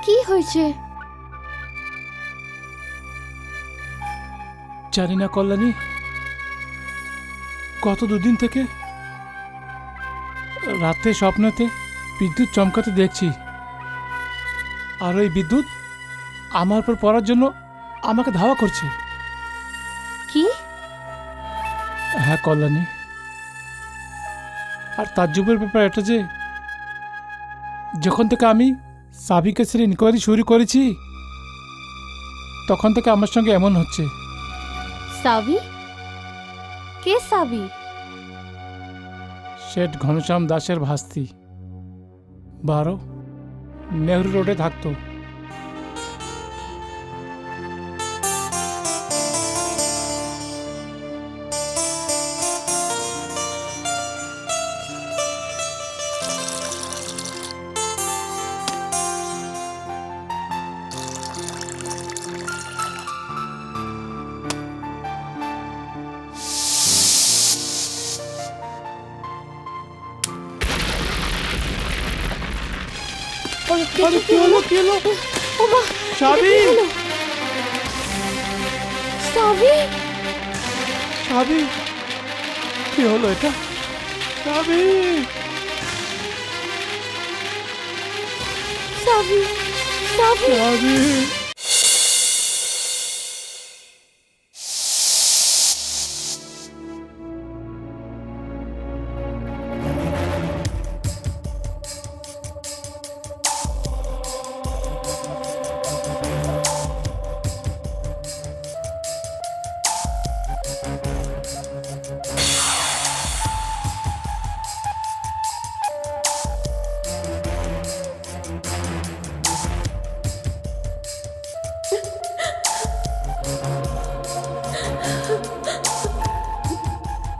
কি হয়েছে? জানি না কল্যাণী, গত দুদিন থেকে রাতে স্বপ্নেতে বিদ্যুৎ চমকাতে দেখছি, আর ওই বিদ্যুৎ আমার উপর পড়ার জন্য আমাকে ধাওয়া করছে। কি? হ্যাঁ কল্যাণী, আর তাজ্জুবের ব্যাপার এটা যে যখন থেকে আমি সাবি কেসের ইনকোয়ারি শুরু করেছি তখন থেকে আমার সঙ্গে এমন হচ্ছে। সাবি? কে সাবি? শেঠ ঘনশ্যাম দাসের ভাস্তি, 12 নেহরু রোডে থাকতো। আরে কি হলো, কি হলো? ওমা, সাবি! সাবি! সাবি! কি হলো এটা? সাবি! সাবি! সাবি! সাবি!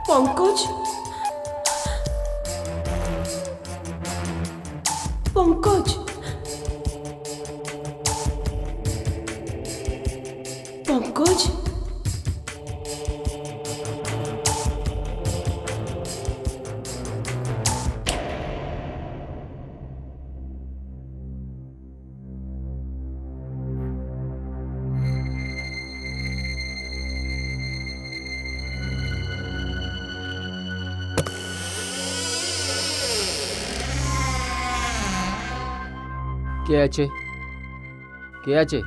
পঙ্কজ, পঙ্কজ, পঙ্কজ, কে আছে? কে আছে?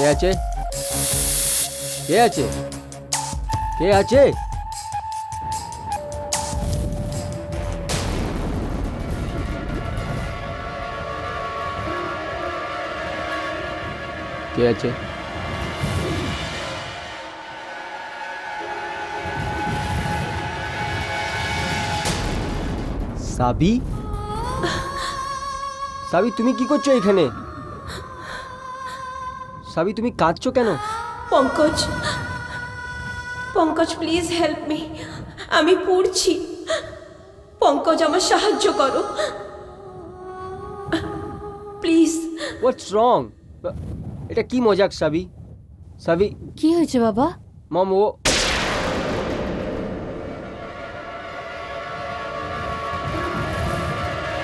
কে আছে? কে আছে? কে আছে? কে আছে? সাবি? সাবি তুমি কি করছো এখানে? সাবি তুমি কাঁদছো কেন? Pankaj Pankaj please help me, আমি পড়ছি। পঙ্কজ আমার সাহায্য করো প্লিজ। হোয়াটস রং? এটা কি মজাক সাবি? সাবি কি হয়েছে বাবা? মম ও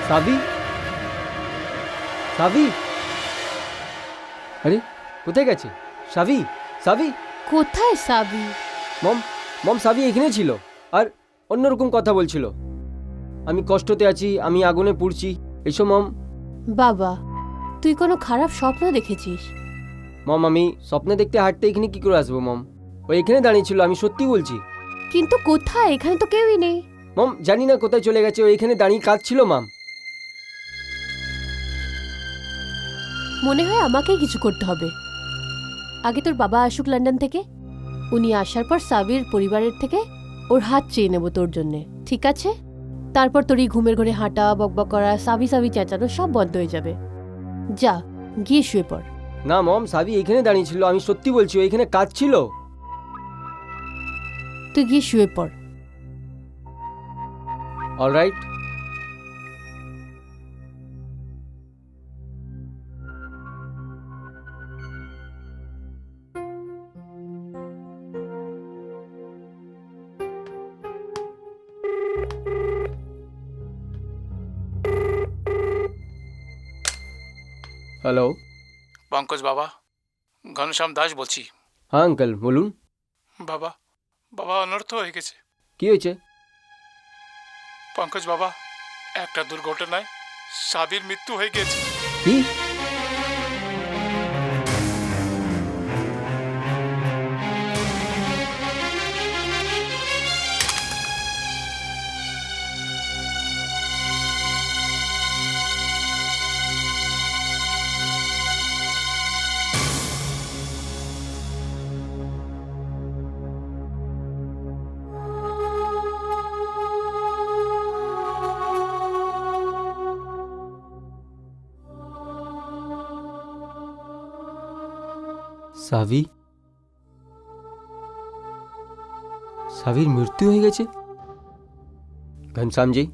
সাবি? সাবি? আরে কোথায় গেছে সাবি? সাবি? কোথায় সাবি? মম মম সাবি এখানে ছিল আর অন্যরকম কথা বলছিল। আমি কষ্টতে আছি, আমি আগুনে পুড়ছি এসব। মম বাবা, তুই কোনো খারাপ স্বপ্ন দেখেছিস? মম আমি স্বপ্নে দেখতে হাঁটতে এখানে কি করে আসবো? মম ও এখানে দাঁড়িয়ে ছিল, আমি সত্যি বলছি। কিন্তু কোথায়? এখানে তো কেউই নেই। মম জানি না কোথায় চলে গেছে, ও এখানে দাঁড়িয়ে কাঁদছিল। মাম মনে হয় আমাকেই কিছু করতে হবে। আগে তোর বাবা আসুক লন্ডন থেকে, উনি আসার পর সাবির পরিবারের থেকে ওর হাত চেয়ে নেব তোর জন্যে, ঠিক আছে? তারপর তোর এই ঘুমের ঘরে হাঁটা, বকবক করা, সাবি সাবি চেঁচানো সব বন্ধ হয়ে যাবে। যা গিয়ে শুয়ে পড়। না মম সাবি এখানে দাঁড়িয়ে ছিল, আমি সত্যি বলছি, ও এখানে কাঁদছিল। তুই গিয়ে শুয়ে পড়। অলরাইট। হ্যালো। পঙ্কজ বাবা, ঘনশ্যাম দাস বলছি। হ্যাঁ আঙ্কেল বলুন। বাবা, বাবা অনর্থ হয়ে গেছে। কি হয়েছে? পঙ্কজ বাবা, একটা দুর্ঘটনায় সাবির মৃত্যু হয়ে গেছে। কি? সাবি? সাবির মৃত্যু হয়ে গেছে? ঘনশ্যামজি,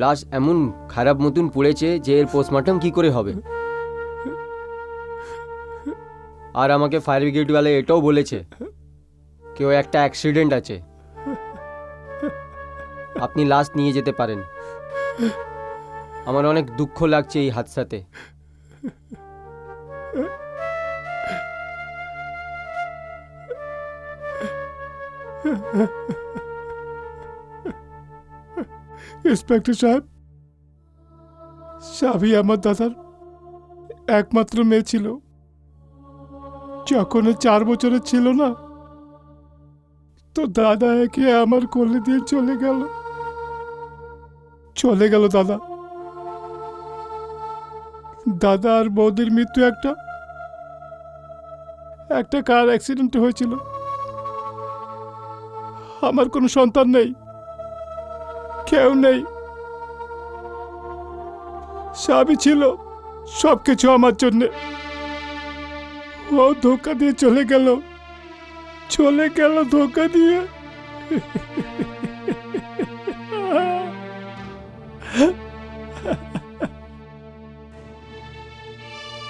লাশ এমন খারাপ মতন পড়েছে যে এর পোস্টমর্টম কি করে হবে? আর আমাকে ফায়ার ব্রিগেডওয়ালা এটাও বলেছে কেউ একটা অ্যাক্সিডেন্ট আছে, আপনি লাশ নিয়ে যেতে পারেন। আমার অনেক দুঃখ লাগছে এই হাদসাতে। ইন্সপেক্টর সাহেব, সাবি আমার দাদার একমাত্র মেয়ে ছিল। যখন 4 বছরের ছিল না, তো দাদা একে আমার কোলে দিয়ে চলে গেল দাদা। দাদা আর বৌদির মৃত্যু একটা কার অ্যাক্সিডেন্ট হয়েছিল। আমার কোনো সন্তান নেই, কেউ নেই। সাবি ছিল সবকিছু আমার জন্যে। ও ধোকা দিয়ে চলে গেল ধোকা দিয়ে।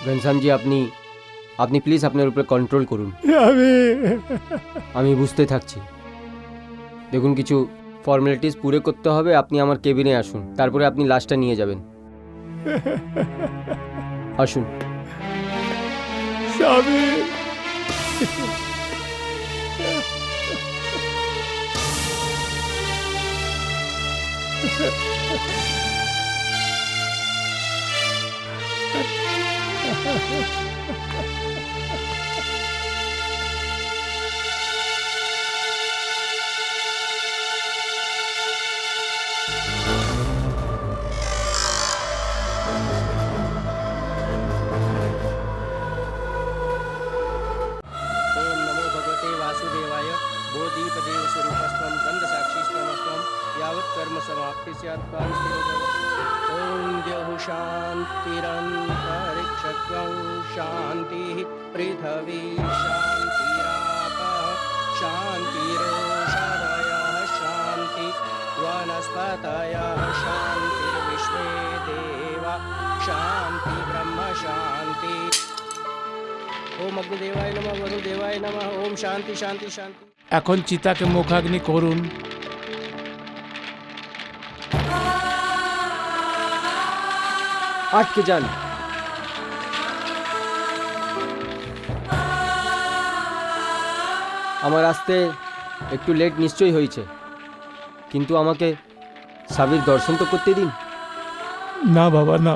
ঘনশ্যামজি, আপনি প্লিজ আপনার উপরে কন্ট্রোল করুন। আমি বুঝতে থাকছি। দেখুন, কিছু ফর্মালিটিস পুরো করতে হবে। আপনি আমার কেবিনে আসুন, তারপরে আপনি লাশটা নিয়ে যাবেন। আসুন। সাবি, पृथिवी शान्तिरापः शान्तिरोषधयः शान्ति वनस्पतयः शान्तिर्विश्वे देवा शान्ति ब्रह्म शान्ति। ओम अग्निदेवाय नमः वरुदेवाय नमः। ओम शांति शांति शांति। এখন চিতাকে মুখাগ্নি করুন। আটকে যান। আমার আসতে একটু লেট নিশ্চয়ই হয়েছে, কিন্তু আমাকে সাবির দর্শন তো করতে দিন। না বাবা না,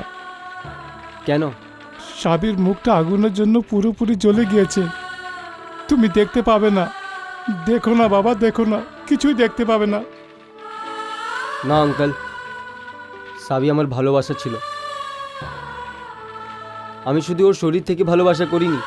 কেন? সাবির মুখটা আগুনের জন্য পুরোপুরি জ্বলে গিয়েছে, তুমি দেখতে পাবে না। দেখো না বাবা, দেখো না, কিছুই দেখতে পাবে না। না আঙ্কেল, সাবি আমার ভালোবাসা ছিল। আমি শুধু ওর শরীর থেকে ভালোবাসা করিনি।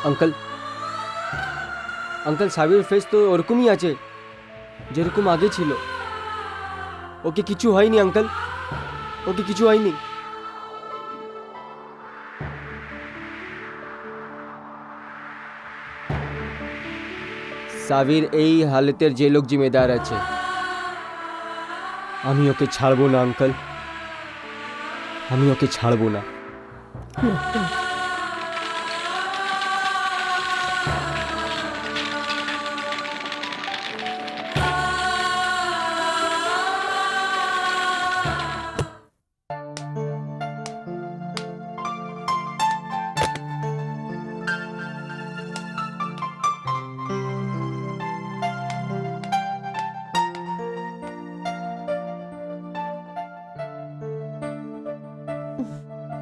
আঙ্কেল, আঙ্কেল সাবির ফেস তো ওরকমই আছে যেরকম আগে ছিল। ওকে কিছু হয়নি আঙ্কেল, ওকে কিছু হয়নি। সাবির এই হালতের যে লোক জিম্মেদার আছে, আমি ওকে ছাড়বো না আঙ্কেল, আমি ওকে ছাড়বো না।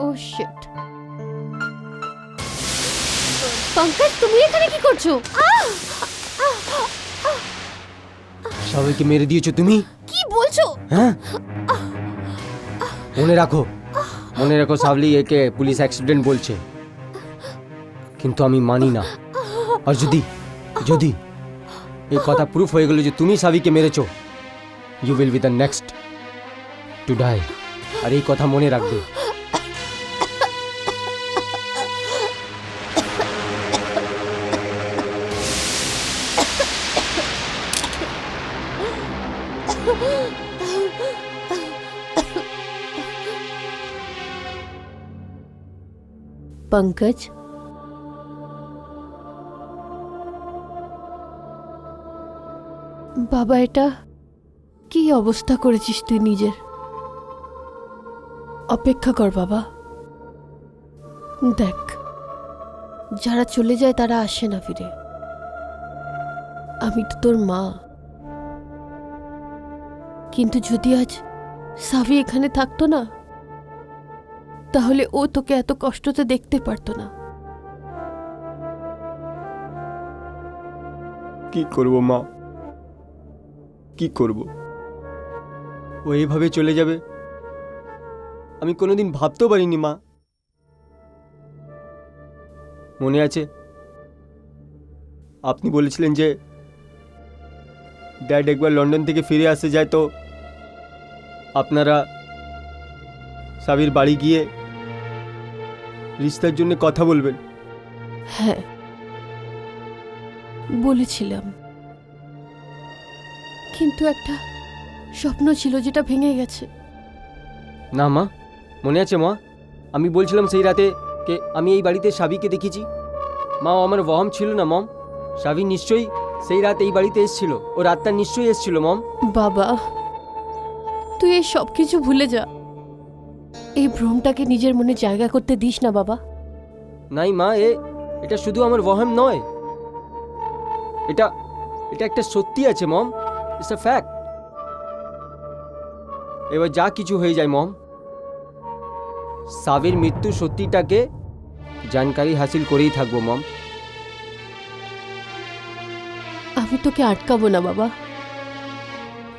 ও শিট। পঙ্কজ, তুমি এখানে কি করছো? সবাইকে মেরে দিয়েছো তুমি? কি বলছো? হ্যাঁ, মনে রাখো, মনে রাখো সাবলি একে পুলিশ অ্যাক্সিডেন্ট বলছে, কিন্তু আমি মানি না। আর যদি যদি এই কথা প্রুফ হয়ে গেল যে তুমি সাবিকে মেরেছো, you will be the next to die. আর এই কথা মনে রাখবে। পঙ্কজ, বাবা, এটা কি অবস্থা করেছিস তুই নিজের? অপেক্ষা কর বাবা, দেখ, যারা চলে যায় তারা আসে না ফিরে। আমি তো তোর মা, কিন্তু যদি আজ সাভি এখানে থাকতো না, তাহলে ও তোকে এত কষ্টতে দেখতে পারতো না। কি করব মা, কি করব? ও এইভাবে চলে যাবে আমি কোনোদিন ভাবতেও পারিনি মা। মনে আছে আপনি বলেছিলেন যে ড্যাড একবার লন্ডন থেকে ফিরে আসতে যায় তো আপনারা সাবির বাড়ি গিয়ে রিস্তার জন্য কথা বলবেন। হ্যাঁ, বলেছিলাম, কিন্তু একটা স্বপ্ন ছিল যেটা ভেঙে গেছে। না মা, মনে আছে মা, আমি বলছিলাম সেই রাতে কে আমি এই বাড়িতে সাবিকে দেখেছি। মা, ও আমার ওয়াহম ছিল না মম। সাবি নিশ্চয়ই সেই রাত এই বাড়িতে এসেছিল, ও রাতটা নিশ্চয়ই এসেছিল মম। বাবা, তুই এই সব কিছু ভুলে যা। এই ভ্রমটাকে নিজের মনে জায়গা করতে দিস না বাবা। নাই মা, এটা শুধু আমার ওয়াহাম নয়, এটা এটা একটা সত্যি আছে মম, ইটস আ ফ্যাক্ট। এবার যা কিছু হয়ে যায় মম, সাবির মৃত্যু সত্যিটাকে জানকারি হাসিল করেই থাকবো মম। আমি তোকে আটকাবো না বাবা,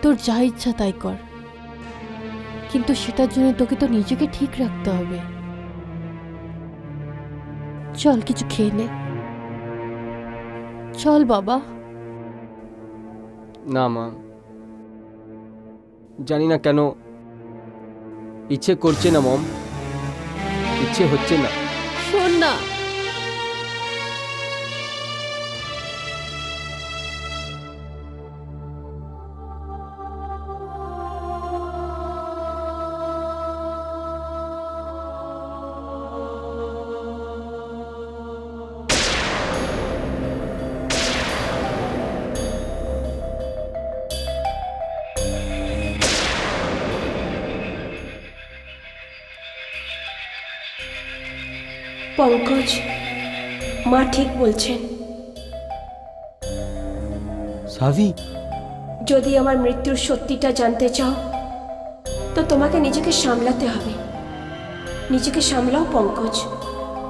তোর যা ইচ্ছা তাই কর, কিন্তু সেটার জন্য তোকে তো নিজেকে ঠিক রাখতে হবে। চল কিছু খেয়ে নে, চল বাবা। না মা, জানি না কেন ইচ্ছে করছে না মম, ইচ্ছে হচ্ছে না। শোন না, পঙ্কজ, মা ঠিক বলছেন। সাবি, যদি আমার মৃত্যুর সত্যিটা জানতে চাও তো তোমাকে নিজেকে সামলাতে হবে। নিজেকে সামলাও পঙ্কজ,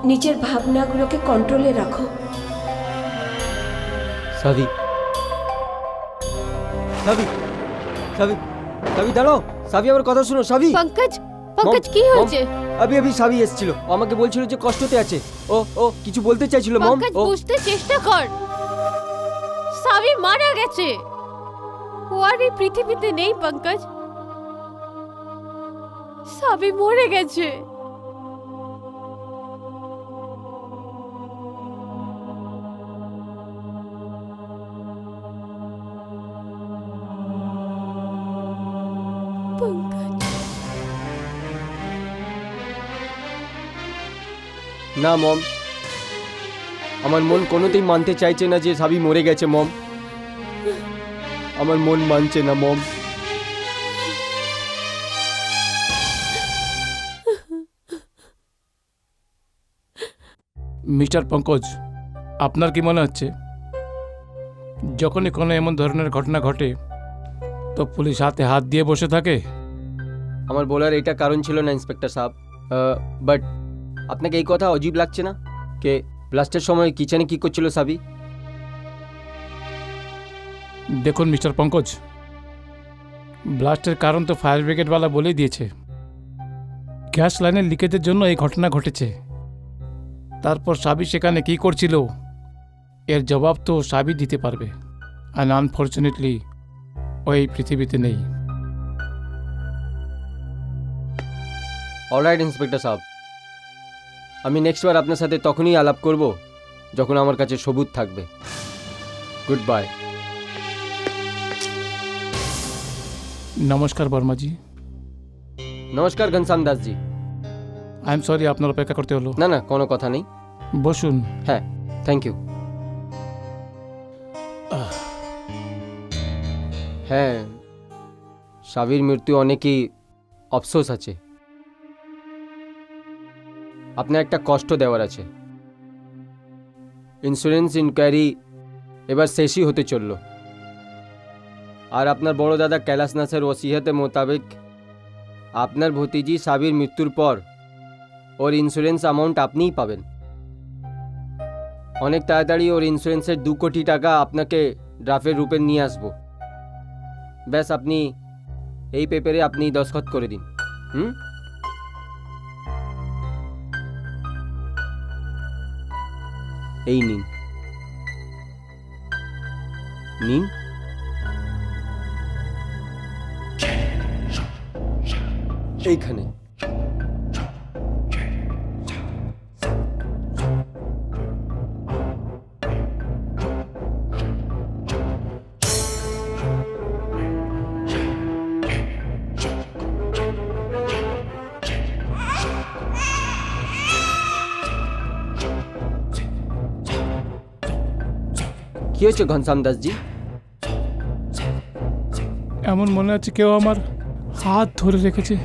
নিজের ভাবনাগুলোকে কন্ট্রোলে রাখো। সাবি, সাবি, সাবি, সাবি দাঁড়াও। সাবি, আমার কথা শুনো। সাবি, পঙ্কজ, পঙ্কজ কি হয়েছে? আবি সাবি এসেছিল, ও আমাকে বলছিল যে কষ্টতে আছে। ও কিছু বলতে চাইছিল মম। পঙ্কজ, বুঝতে চেষ্টা কর, সাবি মারা গেছে। ও আর এই পৃথিবীতে নেই পঙ্কজ, সাবি মরে গেছে। পঙ্কজ, না মম, আমার মন কোনোতেই মানতে চাইছে না যে সাবি মরে গেছে মম। আমার মন মানছে না মম। মিস্টার পঙ্কজ, আপনার কি মনে হচ্ছে যখনই কোনো এমন ধরনের ঘটনা ঘটে তো পুলিশ হাতে হাত দিয়ে বসে থাকে? আমার বলার এটা কারণ ছিল না ইন্সপেক্টর সাহেব, বাট আপনাকে এই কথা অজীব লাগছে না কে ব্লাস্টের সময় কিচেনে কি করছিল সাবি? দেখুন মিস্টার পঙ্কজ, ব্লাস্টের কারণ তো ফায়ার ব্রিগেডওয়ালা বলেই দিয়েছে। গ্যাস লাইনের লিকেজের জন্য এই ঘটনা ঘটেছে। তারপর সাবি সেখানে কি করছিল এর জবাব তো সাবি দিতে পারবে। অ্যান্ড আনফর্চুনেটলি ওই পৃথিবীতে নেই। অলরাইট ইন্সপেক্টর সাহেব, আমি নেক্সট বার আপনার সাথে তখনই আলাপ করব যখন আমার কাছে সবুজ থাকবে। Goodbye. নমস্কার বর্মাজি। নমস্কার Ghanshyam Dasji. I am sorry আপনার অপেক্ষা করতে হলো। না না, কোনো কথা নেই। বসুন। হ্যাঁ, থ্যাংক ইউ। হ্যাঁ, সাবির মৃত্যু অনেকই আফসোস আছে। আপনার একটা কষ্ট দেওয়ার আছে। ইন্স্যুরেন্স ইনকোয়ারি এবার শেষই হতে চলল, আর আপনার বড় দাদা কৈলাস নাথের ওসিয়তে মোতাবেক আপনার ভতিজি সাবির মৃত্যুর পর ওর ইন্স্যুরেন্স অ্যামাউন্ট আপনিই পাবেন। অনেক তাড়াতাড়ি ওর ইন্স্যুরেন্সের 2 কোটি টাকা আপনাকে ড্রাফের রূপে নিয়ে আসবো। ব্যাস আপনি এই পেপারে আপনি দস্তখত করে দিন। এই নিন, নিন। এইখানে। কি হয়েছে ঘনশ্যাম দাসজি? এমন মনে হচ্ছে কেউ আমার হাত ধরে রেখেছে।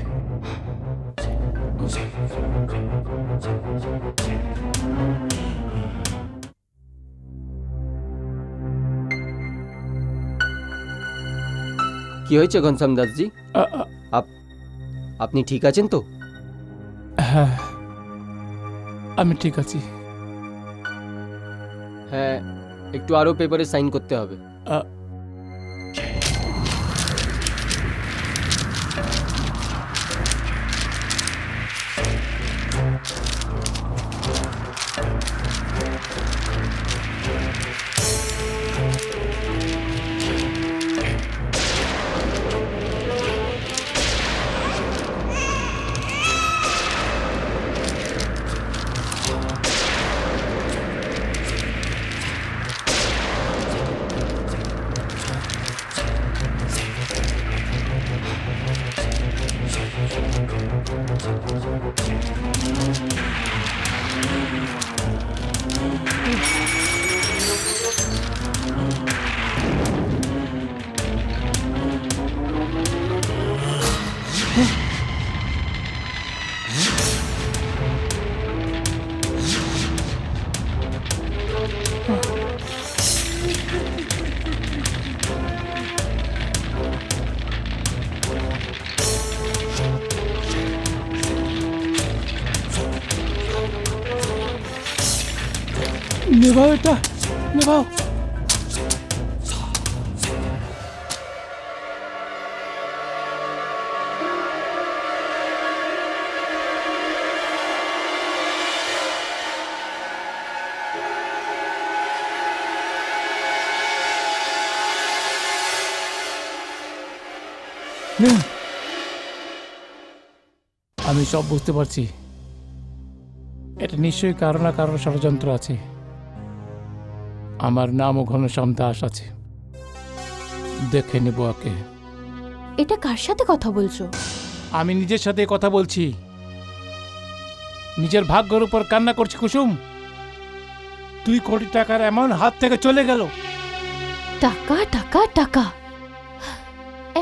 কি হয়েছে ঘনশ্যাম দাসজি? আ- আ- আপনি ঠিক আছেন তো? হ্যাঁ, আমি ঠিক আছি। হ্যাঁ, একটু আরও পেপারে সাইন করতে হবে। আ- নেভাও, এটা নেভাও। নে। আমি সব বুঝতে পারছি, এটা নিশ্চয়ই কারো না কারো ষড়যন্ত্র আছে। আমার নামও ঘনশ্যাম দাস আছে, দেখে নেব ওকে। এটা কার সাথে কথা বলছো? আমি নিজের সাথে কথা বলছি, নিজের ভাগ্যের উপর কান্না করছি। কুসুম, 2 কোটি টাকার অ্যামাউন্ট হাত থেকে চলে গেল। টাকা টাকা টাকা,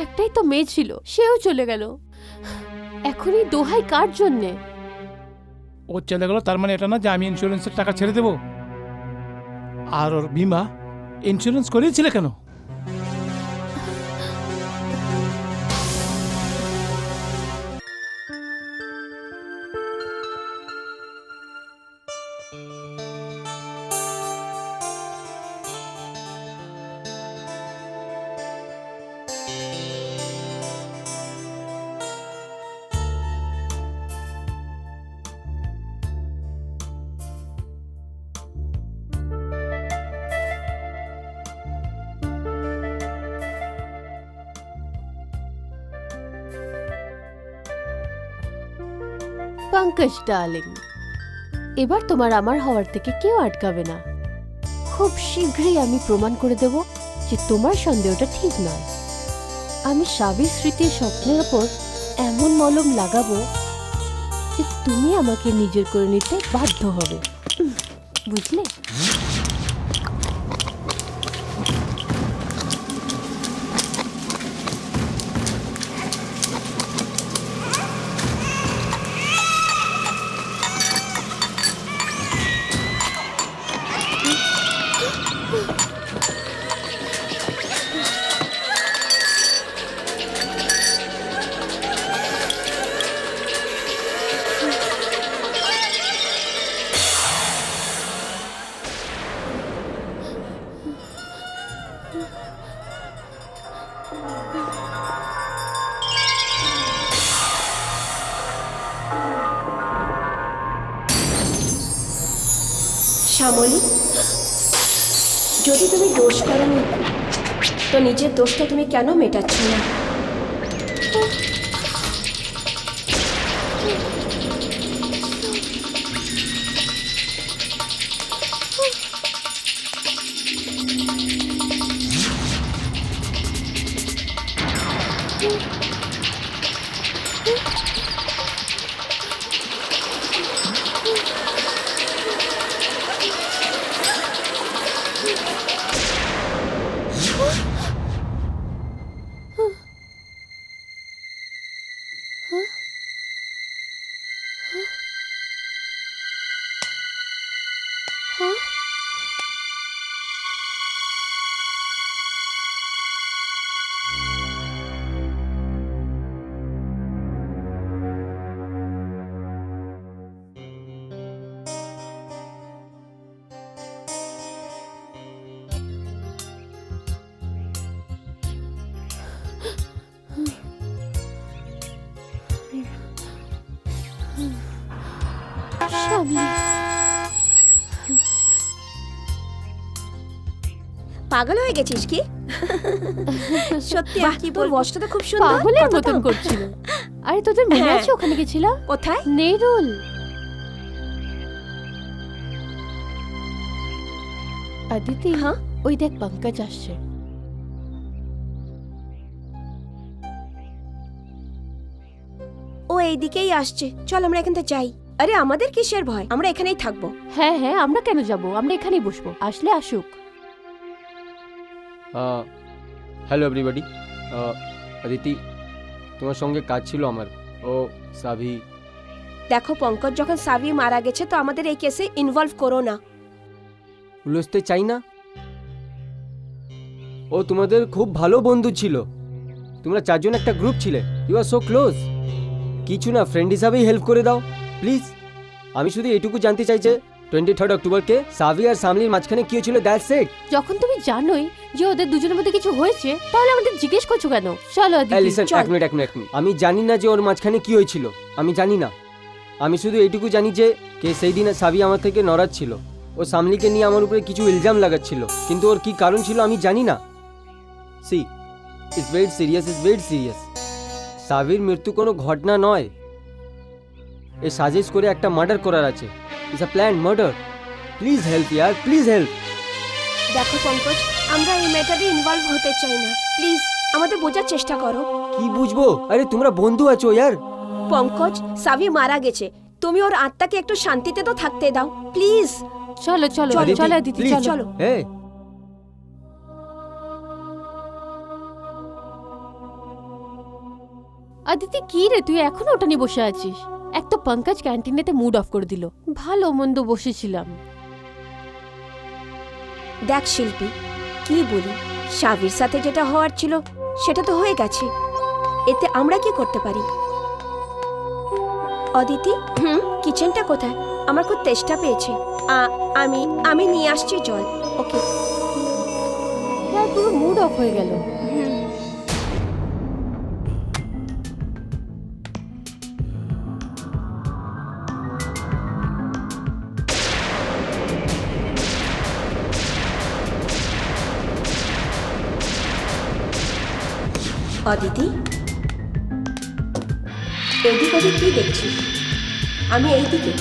একটাই তো মেয়ে ছিল, সেও চলে গেল। এখন এই দোহাই কার জন্যে? ও চলে গেল, তার মানে এটা না যে আমি ইন্স্যুরেন্সের টাকা ছেড়ে দেব। আর ওর বিমা ইন্স্যুরেন্স করিয়েছিলে কেন? পঙ্কজ ডার্লিং, এবার তোমার আমার হওয়ার থেকে কেউ আটকাবে না। খুব শীঘ্রই আমি প্রমাণ করে দেব যে তোমার সন্দেহটা ঠিক নয়। আমি সাবির স্মৃতির স্বপ্নের ওপর এমন মলম লাগাবো যে তুমি আমাকে নিজের করে নিতে বাধ্য হবে, বুঝলে? শ্যামলী, যদি তুমি দোষ করনি তো নিজের দোষটা তুমি কেন মেটাচ্ছ না? সামলি, পাগল হয়ে গেছিস কি? সত্যি আর কি বলবো, বসটা তো খুব সুন্দর। পাগলের কত মতন দাম? করছিল। আরে তোদের মনে হ্যাঁ। আছে ওখানে গেছিলাম? কোথায়? নেরুল। আদিতি, হ্যাঁ? ওই দেখ পঙ্কজ আসছে। ও এইদিকেই আসছে, চল আমরা এখান থেকে যাই। আরে আমাদের কিসের ভয়, আমরা এখানেই থাকবো। হ্যাঁ হ্যাঁ, আমরা কেন যাব, আমরা এখানেই বসবো, আসলে আসুক। Hello everybody. অদিতি, তোমার সঙ্গে কাজ ছিল আমার। ও সাভি। দেখো পঙ্কজ, যখন সাবি মারা গেছে তো আমাদের এই কেসে ইনভলভ করো না। উলঝতে চাই না। ও তোমাদের খুব ভালো বন্ধু ছিল, তোমরা চারজন একটা গ্রুপ ছিলে, ইউ আর সো ক্লোজ। কিছু না, ফ্রেন্ড হিসাবেই হেল্প করে দাও প্লিজ। আমি শুধু এটুকু জানতে চাই যে 23 অক্টোবরকে সাভি আর সামলির মাঝখানে কি হয়েছিল, দ্যাটস ইট। যখন তুমি জানোই যে ওদের দুজনের মধ্যে কিছু হয়েছে, তাহলে আমাদের জিজ্ঞেস করছো কেন? চলো আদিতি, লিসেন, চল। এক মিনিট। আমি জানি না যে ওর মাঝখানে কি হয়েছিল, আমি জানি না। আমি শুধু এইটুকু জানি যে সেই দিন সাবি আমার থেকে নারাজ ছিল। ও সামলিকে নিয়ে আমার উপরে কিছু ইলজাম লাগাচ্ছিল, কিন্তু ওর কি কারণ ছিল আমি জানি না। See, it's very serious. সাবির মৃত্যু কোনো ঘটনা নয়, এ সাজেস্ট করে একটা মার্ডার করার আছে। It's a plan murder. Please help year, please help. দেখো পঙ্কজ, আমরা এই ম্যাটারে ইনভলভ হতে চাই না, প্লিজ আমাদের বোঝার চেষ্টা করো। কি বুঝবো? আরে তোমরা বন্ধু আছো ইয়ার। পঙ্কজ, সাবি মারা গেছে, তুমি ওর আত্মাকে একটু শান্তিতে তো থাকতে দাও প্লিজ। চলো চলো চলো, চলো আদিতি, please, চলো। চলো। হে, আদিতি কি রে, তুই এখনো ওটা নিয়ে বসে আছিস? এক তো পঙ্কজ ক্যান্টিনেতে মুড অফ করে দিল, ভালো মন্দ বসেছিলাম। দেখ শিল্পী, কি বলি, সাবির সাথে যেটা হওয়ার ছিল সেটা তো হয়ে গেছে, এতে আমরা কি করতে পারি? অদিতি, কিচেনটা কোথায়? আমার খুব তেষ্টা পেয়েছে। আমি আমি নিয়ে আসছি জল। ওকে। হ্যাঁ, পুরো মুড অফ হয়ে গেল। অদিতি, এদিক ওদিক কি দেখছিস? আমি এইদিকে।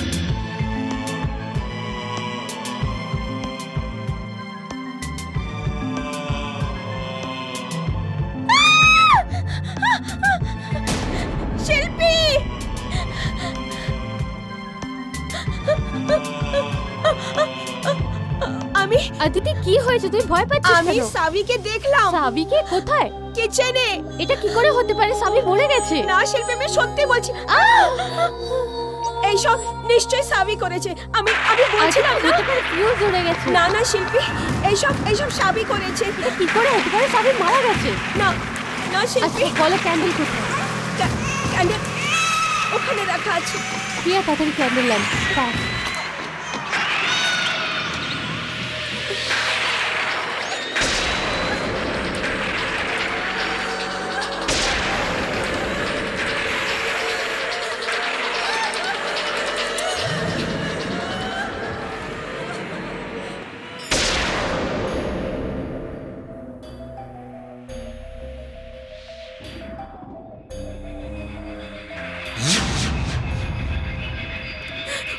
শিল্পী, আমি আদিতি কি হয়েছে, তুই ভয় পাচ্ছিস আমি কেন? সাবিকে দেখলাম সাবিকে কোথায়? কিচেনে। এটা কি করে হতে পারে? সাবি মরে গেছে। না শিল্পী, আমি সত্যি বলছি, এইসব নিশ্চয়ই সাবি করেছে। আমি আমি বলছিলাম না। ফিউজ উড়ে গেছে। না না শিল্পী, এইসব সাবি করেছে। এটা কি করে হতে পারে? সাবি মারা গেছে। না না শিল্পী, আচ্ছা বলো, ক্যান্ডেল কোথায়? ক্যান্ডেল ওখানে রাখা আছে। প্রিয়া, তাড়াতাড়ি ক্যান্ডেল ল্যাম্প পাস।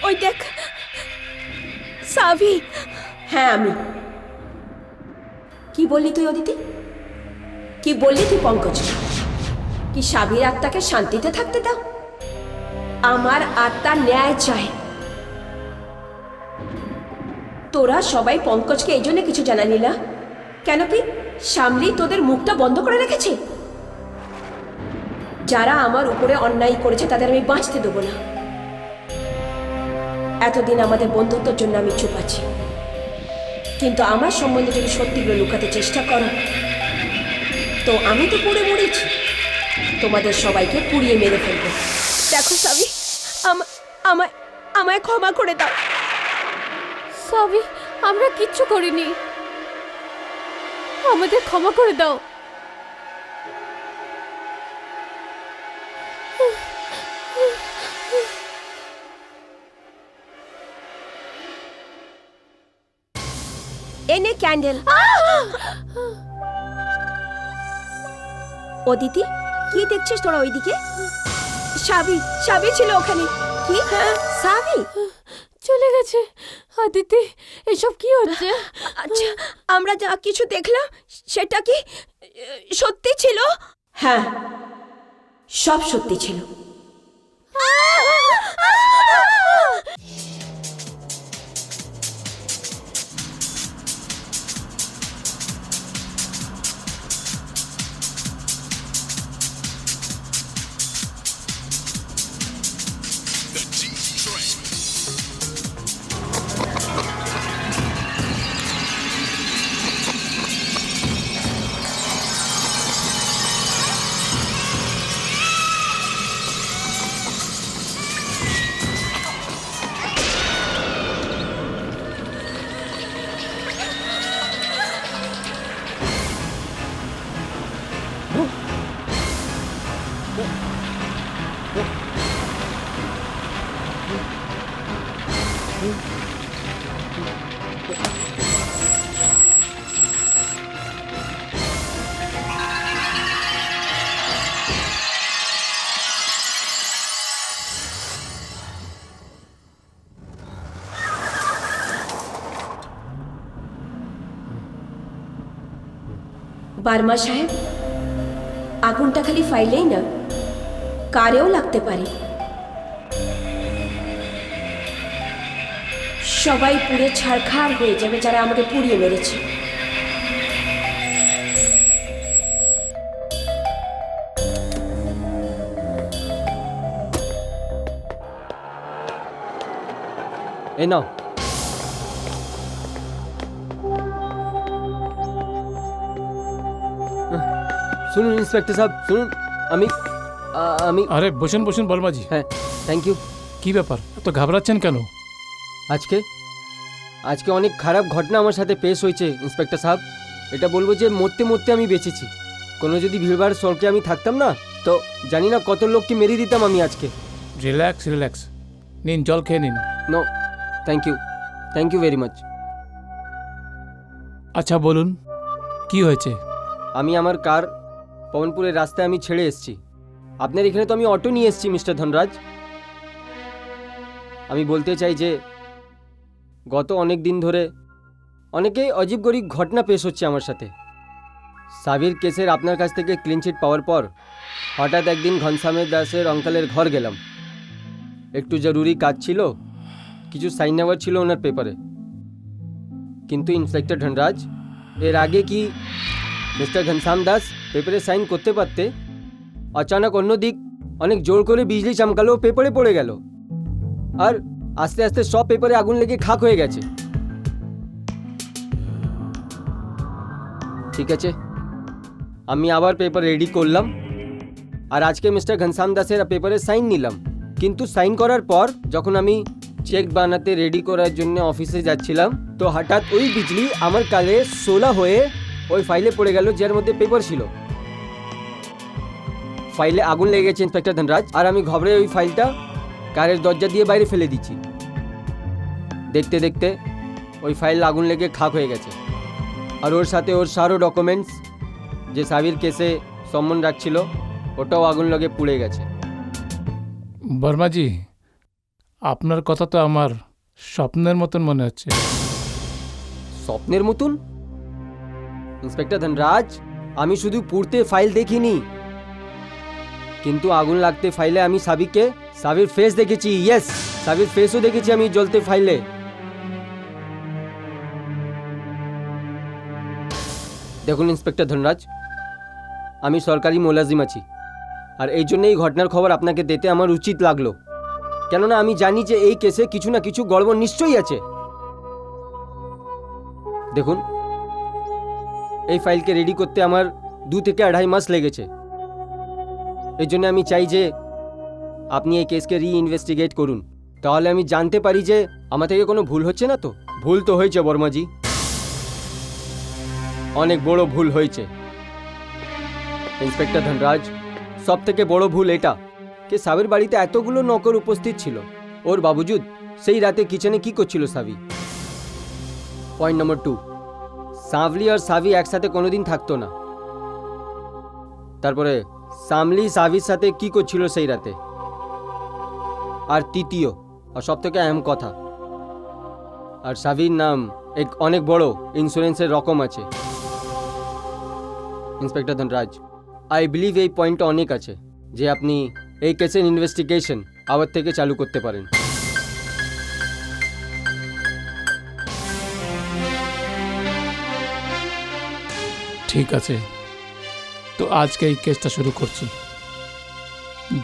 ওই দেখ, সাবি। হ্যাঁ আমি। কি বললি তুই অদিতি? কি বললি তুই পঙ্কজ? কি সাবির আত্মাকে শান্তিতে থাকতে দাও? আমার আত্মা ন্যায় চায়। তোরা সবাই পঙ্কজকে এই জন্য কিছু জানালি না কেন? কি সামলি তোদের মুখটা বন্ধ করে রেখেছে? যারা আমার উপরে অন্যায় করেছে তাদের আমি বাঁচতে দেবো না। এতদিন আমাদের বন্ধুত্বের জন্য আমি চুপ আছি, কিন্তু আমার সম্বন্ধে যদি সত্যিগুলো লুকাতে চেষ্টা করো তো আমি তো পুড়ে মরেছি, তোমাদের সবাইকে পুড়িয়ে মেরে ফেলবো। দেখো সাবি, আমায় আমায় ক্ষমা করে দাও। সাবি, আমরা কিচ্ছু করিনি, আমাদের ক্ষমা করে দাও। এনে ক্যান্ডেল। অদিতি, কি দেখছিস তোরা ওইদিকে? সাবি, সাবি ছিল ওখানে। কি? সাবি? চলে গেছে। আদিতি, এসব কি হচ্ছে? আচ্ছা, আমরা যা কিছু দেখলাম সেটা কি সত্যি ছিল? হ্যাঁ, সব সত্যি ছিল। বার্মা সাহেব, আগুনটা খালি ফাইলেই না, কারেও লাগতে পারে। সবাই পুড়ে ছারখার হয়ে যাবে যারা আমাকে পুড়িয়ে মেরেছে। এই নাও। শুনুন ইন্সপেক্টর সাহেব, শুনুন। আমি আমি আরে বসুন বসুন বর্মাজি। হ্যাঁ, থ্যাংক ইউ। কি ব্যাপার, তো ঘাবড়াচ্ছেন কেন? আজকে আজকে অনেক খারাপ ঘটনা আমার সাথে পেশ হয়েছে ইন্সপেক্টর সাহেব। এটা বলবো যে মরতে মরতে আমি বেঁচেছি। কোনো যদি ভিড়ভাড় সড়কে আমি থাকতাম না, তো জানি না কত লোককে মেরে দিতাম আমি আজকে। রিল্যাক্স রিল্যাক্স, নিন জল খেয়ে নিন। No, thank you very much. আচ্ছা বলুন, কি হয়েছে? আমি আমার কার পবনপুরের রাস্তায় আমি ছেড়ে এসেছি। আপনার এখানে তো আমি অটো নিয়ে এসেছি মিস্টার ধনরাজ। আমি বলতে চাই যে গত অনেক দিন ধরে অনেকেই অজীব গরিব ঘটনা পেশ হচ্ছে আমার সাথে। সাবির কেসের আপনার কাছ থেকে ক্লিনচিট পাওয়ার পর হঠাৎ একদিন ঘনশ্যামের দাসের অঙ্কালের ঘর গেলাম। একটু জরুরি কাজ ছিল, কিছু সাইন নেওয়ার ছিল ওনার পেপারে। কিন্তু ইন্সপেক্টর ধনরাজ, এর আগে কি মিস্টার ঘনশ্যাম দাস পেপারে সাইন করতে পারতে? অচানক অন্যদিক অনেক জোর করে বিজলি চমকালো, পেপারে পড়ে গেল, আর আস্তে আস্তে সব পেপারে আগুন লেগে খাক হয়ে গেছে। ঠিক আছে, আমি আবার পেপার রেডি করলাম, আর আজকে মিস্টার ঘনশ্যাম দাসের পেপারে সাইন নিলাম। কিন্তু সাইন করার পর যখন আমি চেক বানাতে রেডি করার জন্য অফিসে যাচ্ছিলাম, তো হঠাৎ ওই বিজলি আমার কালে সোলা হয়ে ওই ফাইলে পড়ে গেল যার মধ্যে পেপার ছিল। ফাইলে আগুন লেগে গেছে ইন্সপেক্টর ধনরাজ, আর আমি ঘবড়ে ওই ফাইলটা কারের দরজা দিয়ে বাইরে ফেলে দিচ্ছি। দেখতে দেখতে ওই ফাইল আগুন লেগে খাক হয়ে গেছে, আর ওর সাথে ওর সারো ডকুমেন্টস যে সাবির কেসে সম্মান রাখছিল ওটাও আগুন লেগে পুড়ে গেছে। বর্মাজি, আপনার কথা তো আমার স্বপ্নের মতন মনে হচ্ছে। স্বপ্নের মতন? ইন্সপেক্টর ধনরাজ, আমি শুধু পুড়তে ফাইল দেখিনি, কিন্তু আগুন লাগতে ফাইলে আমি সাবির ফেস দেখেছি। ইয়েস, সাবির ফেসও দেখেছি আমি জ্বলতে ফাইলে। দেখুন ইন্সপেক্টর ধনরাজ, আমি সরকারি মোলাজিম আছি, আর এই জন্য এই ঘটনার খবর আপনাকে দিতে আমার উচিত লাগলো। কেননা আমি জানি যে এই কেসে কিছু না কিছু গড়বড় নিশ্চয়ই আছে। দেখুন, এই ফাইলকে রেডি করতে আমার 2 থেকে 2.5 মাস লেগেছে। এই জন্য আমি চাই যে আপনি এই কেসকে রিইনভেস্টিগেট করুন, তাহলে আমি জানতে পারি যে আমার থেকে কোনো ভুল হচ্ছে না। তো ভুল তো হয়েছে বর্মাজি, অনেক বড় ভুল হয়েছে ইন্সপেক্টর ধনরাজ। সব থেকে বড় ভুল এটা যে সাবির বাড়িতে এতগুলো নকর উপস্থিত ছিল, ওর বাবুজুদ সেই রাতে কিচেনে কি করছিল সাবি। পয়েন্ট নম্বর 2, সাঁভলি আর সাভি একসাথে কোনোদিন থাকতো না। তারপরে সামলি সাভির সাথে কি করছিল সেই রাতে। আর তৃতীয় আর সব থেকে আহম কথা, আর সাভির নাম এক অনেক বড় ইন্স্যুরেন্সের রকম আছে। ইন্সপেক্টর ধনরাজ, আই বিলিভ এই পয়েন্টটা অনেক আছে যে আপনি এই কেসের ইনভেস্টিগেশন আবার থেকে চালু করতে পারেন। ঠিক আছে, তো আজকে এই কেসটা শুরু করছি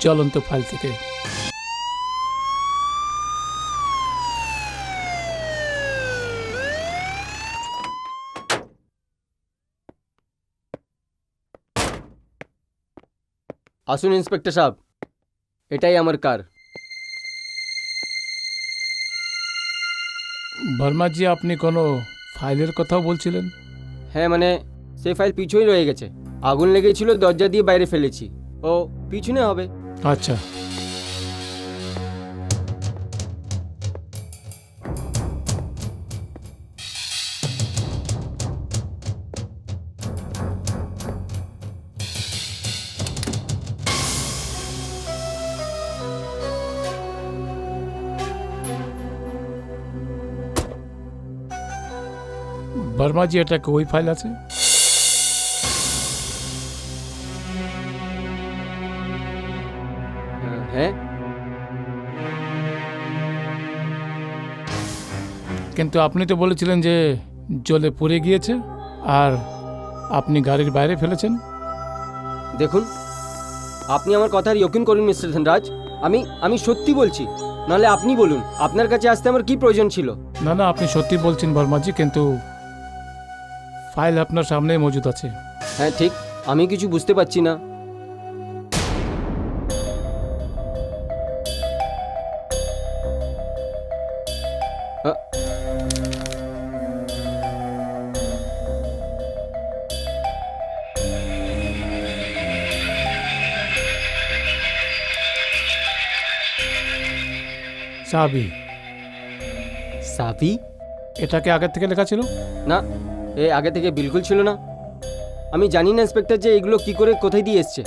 জ্বলন্ত ফাইল থেকে। আসুন ইন্সপেক্টর সাহেব, এটাই আমার কার। বর্মাজি, আপনি কোনো ফাইলের কথাও বলছিলেন? হ্যাঁ মানে সেই ফাইল পিছুই রয়ে গেছে, আগুন লেগেছিল, দরজা দিয়ে বাইরে ফেলেছি। ও পিছনে হবে। আচ্ছা, বর্মাজি, এটা কি ওই ফাইল আছে? হ্যাঁ, কিন্তু আপনি তো বলেছিলেন যে জ্বলে পুড়ে গিয়েছে আর আপনি গাড়ির বাইরে ফেলেছেন। দেখুন আপনি আমার কথার ইয়কিন করুন মিস্টার ধনরাজ, আমি সত্যি বলছি, নাহলে আপনি বলুন আপনার কাছে আসতে আমার কি প্রয়োজন ছিল। না না, আপনি সত্যি বলছেন বর্মাজি, কিন্তু ফাইল আপনার সামনেই মজুদ আছে। হ্যাঁ ঠিক, আমি কিছু বুঝতে পারছি না। আ, চাবি, সাবি? এটাকে আগের থেকে লেখা ছিল? না, এ আগে থেকে বিলকুল ছিল না। আমি জানি না ইন্সপেক্টর যে এগুলো কি করে কোথায় দিয়ে এসছে।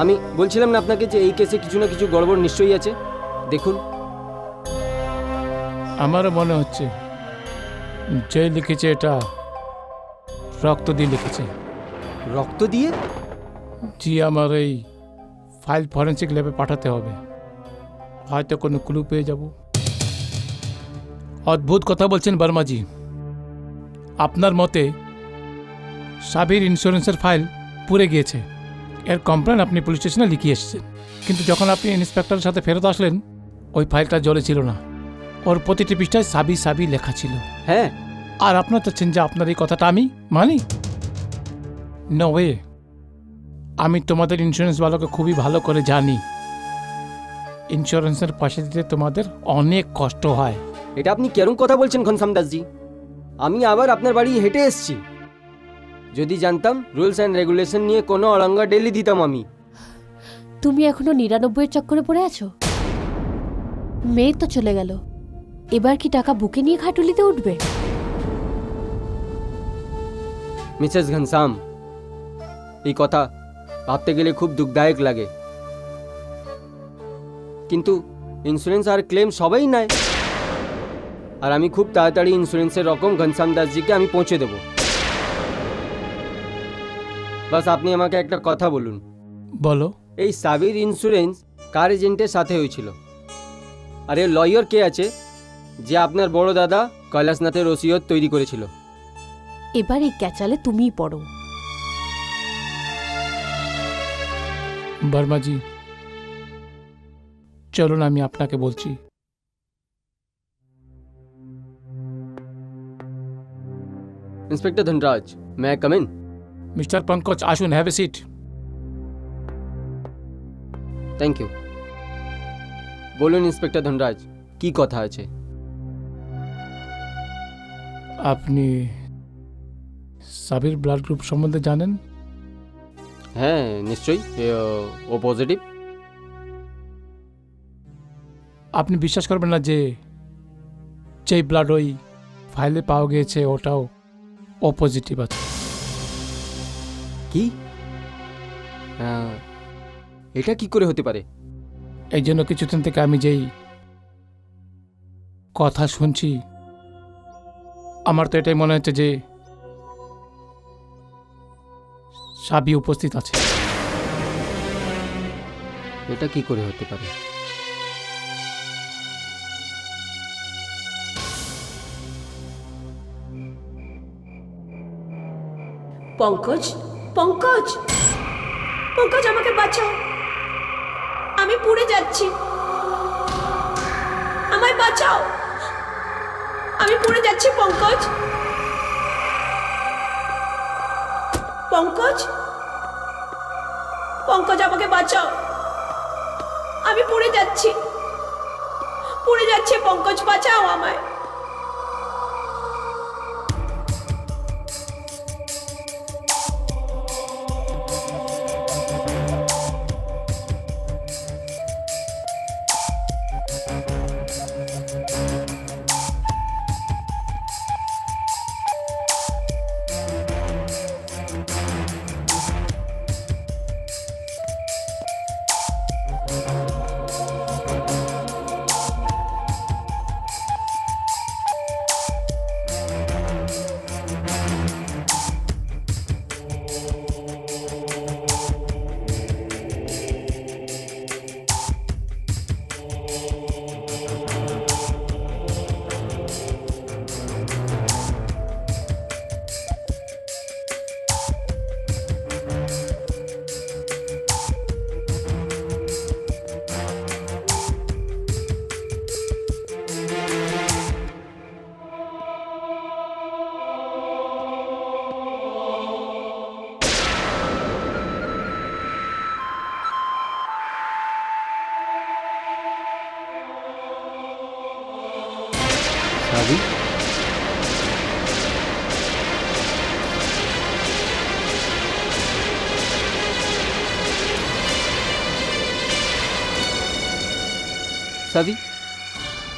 আমি বলছিলাম না আপনাকে যে এই কেসে কিছু না কিছু গড়বড় নিশ্চয়ই আছে। দেখুন, আমারও মনে হচ্ছে যে লিখেছে এটা রক্ত দিয়ে লিখেছে। রক্ত দিয়ে? জি, আমার এই ফাইল ফরেন্সিক ল্যাবে পাঠাতে হবে, হয়তো কোনো ক্লু পেয়ে যাব। অদ্ভুত কথা বলছেন বর্মাজি। আপনার মতে সাবির ইন্স্যুরেন্সের ফাইল পুড়ে গিয়েছে, এর কমপ্লেন আপনি পুলিশ স্টেশনে লিখিয়ে এসেছেন, কিন্তু যখন আপনি ইন্সপেক্টরের সাথে ফেরত আসলেন ওই ফাইলটা জ্বলে ছিল না, ওর প্রতিটি পৃষ্ঠায় সাবি সাবি লেখা ছিল। হ্যাঁ, আর আপনার চাচ্ছেন যে আপনার এই কথাটা আমি মানি? No way. আমি তোমাদের ইন্স্যুরেন্সওয়ালাকে খুবই ভালো করে জানি, ইন্স্যুরেন্সের পয়সা দিতে তোমাদের অনেক কষ্ট হয়। এটা আপনি কেরম কথা বলছেন ঘনশ্যাম দাসজি? আমি আবার আপনার বাড়ি হেঁটে এসেছি। যদি জানতাম রুলস অ্যান্ড রেগুলেশন নিয়ে কোনো অরঙ্গা ডেলি দিতাম আমি। তুমি এখনো 99 চক্করে পড়ে আছো? মেয়ে তো চলে গেল, এবার কি টাকা বুকে নিয়ে খাটুলিতে উঠবে? মিসেস ঘনশ্যাম, এই কথা ভাবতে গেলে খুব দুঃখদায়ক লাগে, কিন্তু ইন্স্যুরেন্স আর ক্লেম সবাই নেয়। আর আমি খুব তাড়াতাড়ি ইন্স্যুরেন্সের রকম ঘনশ্যাম দাসজিকে আমি পৌঁছে দেব। বাস আপনি আমাকে একটা কথা বলুন, বলো। এই সাবির ইন্স্যুরেন্স কার এজেন্টের সাথে হয়েছিল? আর এর লয়ার কে আছে যে আপনার বড় দাদা কৈলাসনাথের ওসিয়ত তৈরি করেছিল? এবার এই ক্যাচালে তুমিই পড়ো। বর্মাজি, চলুন আমি আপনাকে বলছি। Inspector Dhanraj, may I come in? Mister Pankaj, আসুন, have a seat. Thank you. বলুন ইন্সপেক্টর ধনরাজ, কি কথা আছে? আপনি সাবির ব্লাড গ্রুপ সম্বন্ধে জানেন? হ্যাঁ নিশ্চয়ই, ও পজিটিভ। আপনি বিশ্বাস করবেন না যে যেই ব্লাড ওই ফাইলে পাওয়া গিয়েছে ওটাও ও পজিটিভ আছে। কি এটা কি করে হতে পারে? এই জন্য কিছুদিন থেকে আমি যেই কথা শুনছি, আমার তো এটাই মনে হচ্ছে যে সাবি উপস্থিত আছে। এটা কি করে হতে পারে? পঙ্কজ, পঙ্কজ, পঙ্কজ আমাকে বাঁচাও, আমি পুড়ে যাচ্ছি, আমায় বাঁচাও, আমি পুড়ে যাচ্ছি পঙ্কজ, পঙ্কজ, পঙ্কজ আমাকে বাঁচাও, আমি পুড়ে যাচ্ছি, পুড়ে যাচ্ছে পঙ্কজ, বাঁচাও আমায়। সাবি, সাবি,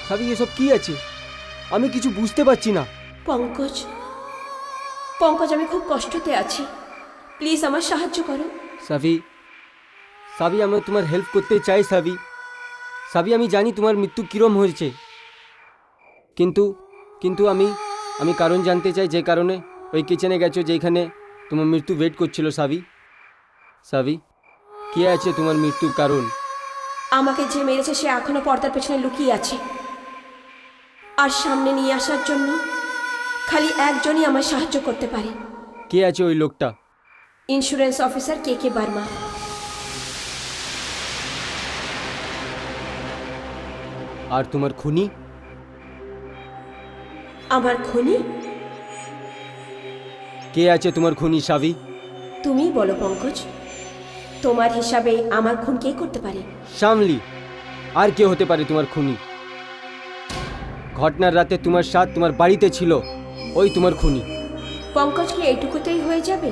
সাবি এসব কি আছে? আমি কিছু বুঝতে পারছি না। পঙ্কজ, পঙ্কজ আমি খুব কষ্টতে আছি, প্লিজ আমার সাহায্য করো। সাবি, সাবি আমি তোমার হেল্প করতে চাই সাবি। সাবি আমি জানি তোমার মৃত্যু কিরম হয়েছে, কিন্তু কিন্তু আমি আমি কারণ জানতে চাই, যে কারণে ওই কিচেনে গেছো যেখানে তোমার মৃত্যু ওয়েট করছিল। সাবি, সাবি কে আছে তোমার মৃত্যুর কারণ? আমাকে যে মেরেছে সে এখনো পর্দার পেছনে লুকিয়ে আছে, আর সামনে নিয়ে আসার জন্য খালি একজনই আমার সাহায্য করতে পারে। কে আছে ওই লোকটা? ইন্স্যুরেন্স অফিসার কে কে বার্মা। আর তোমার খুনি? আমার খুনি? কে আছে তোমার খুনি সাবি? তুমি বলো পঙ্কজ, তোমার হিসাবে আমার খুন কে করতে পারে? শামলি। আর কে হতে পারে তোমার খুনি? ঘটনার রাতে তোমার সাথ তোমার বাড়িতে ছিল, ওই তোমার খুনি। পঙ্কজ কি এইটুকুতেই হয়ে যাবে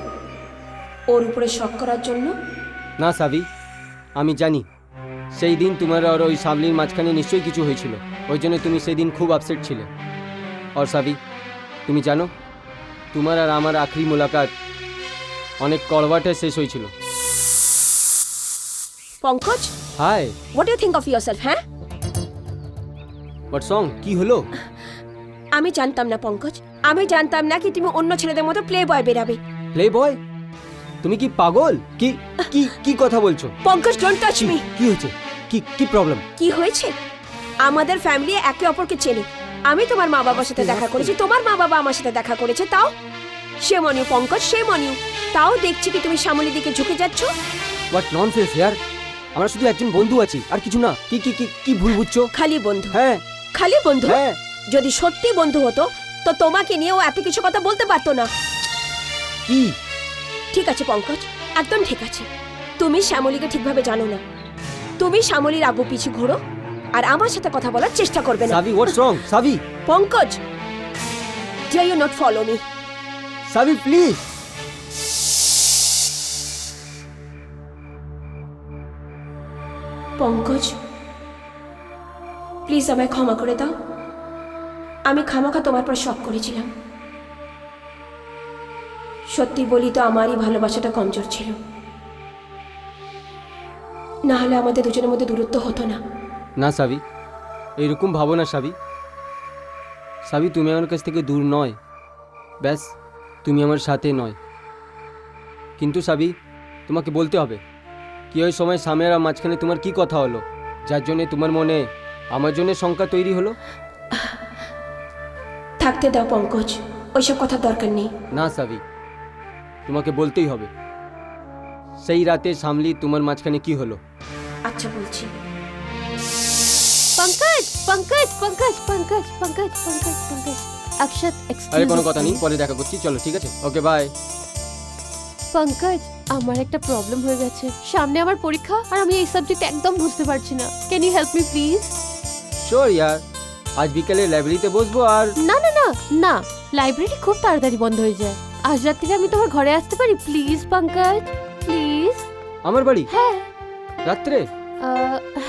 ওর উপরে শক করার জন্য? না সাবি, আমি জানি সেই দিন তোমার আর ওই শামলির মাঝখানে নিশ্চয়ই কিছু হয়েছিল, ওই জন্য তুমি সেই দিন খুব আপসেট ছিলে। আর সাবি তুমি জানো, তোমার আর আমার আখরি মোলাকাত অনেক কড়বাটে শেষ হয়েছিল। Pankaj, hi, what you think of yourself? হ্যাঁ, হোয়াট সং? কি হলো? আমি জানতাম না পঙ্কজ, আমি জানতাম না কি তুমি অন্য ছেলেদের মতো প্লে বয় বেরাবে। প্লে বয়? তুমি কি পাগল? কি কি কি কথা বলছো? Pankaj, don't touch me. কি হয়েছে? কি কি প্রবলেম? কি হয়েছে? আমাদের ফ্যামিলি একে অপরকে চেনে। আমি তোমার মা বাবার সাথে দেখা করেছি, তোমার মা বাবা আমার সাথে দেখা করেছে, তাও সে মনিউ পঙ্কজ, সে মনিউ, তাও দেখছি কি তুমি শ্যামলীর দিকে ঝুঁকে যাচ্ছ। হোয়াট ননসেন্স ইয়ার! আমরা শুধু একজন বন্ধু আছি, আর কিছু না। কি কি কি কি ভুল বুঝছো? খালি বন্ধু? হ্যাঁ খালি বন্ধু? হ্যাঁ। যদি সত্যি বন্ধু হতো তো তোমাকে নিয়েও এত কিছু কথা বলতে পারতো না। কি? ঠিক আছে পঙ্কজ, একদম ঠিক আছে। তুমি শ্যামলীকে ঠিকভাবে জানো না, তুমি শ্যামলীর আবু পিছু ঘোরো আর আমার সাথে কথা বলার চেষ্টা করবে না। সাবি, what's wrong? Sabi, Pankaj, dear you not follow me? Sabi please. Pankaj, please আমায় ক্ষমা করে দাও। আমি খামাখা তোমার পর শক করেছিলাম। সত্যি বলি তো আমারই ভালোবাসাটা কমজোর ছিল, না হলে আমাদের দুজনের মধ্যে দূরত্ব হতো না। না সাবি, এইরকম ভাবো না সাবি। সাবি, তুমি আমার কাছ থেকে দূর নয়, ব্যাস তুমি আমার সাথে নয়। কিন্তু সাবি, তোমাকে বলতে হবে কি ওই সময় স্বামী আর মাঝখানে তোমার কি কথা হলো যার জন্য তোমার মনে আমার জন্য শঙ্কা তৈরি হলো? থাকতে দাও পঙ্কজ, ওইসব কথার দরকার নেই। না সাবি, তোমাকে বলতেই হবে সেই রাতে সামলি তোমার মাঝখানে কি হলো। আচ্ছা বলছি। পঙ্কজ পঙ্কজ পঙ্কজ পঙ্কজ পঙ্কজ পঙ্কজ পঙ্কজ অক্ষত আরে এক্সকিউজ কোনো কথা নেই, পরে দেখা করছি, চলো ঠিক আছে, ওকে বাই। পঙ্কজ, আমার একটা প্রবলেম হয়ে গেছে। সামনে আমার পরীক্ষা আর আমি এই সাবজেক্ট একদম বুঝতে পারছি না। Can you help me please? Sure ইয়ার, আজ বিকালে লাইব্রেরিতে বসবো আর না না না না, লাইব্রেরি খুব তাড়াতাড়ি বন্ধ হয়ে যায়। আজ রাত্রিরে আমি তোমার ঘরে আসতে পারি প্লিজ পঙ্কজ, প্লিজ? আমার বাড়ি হ্যাঁ রাত্রে?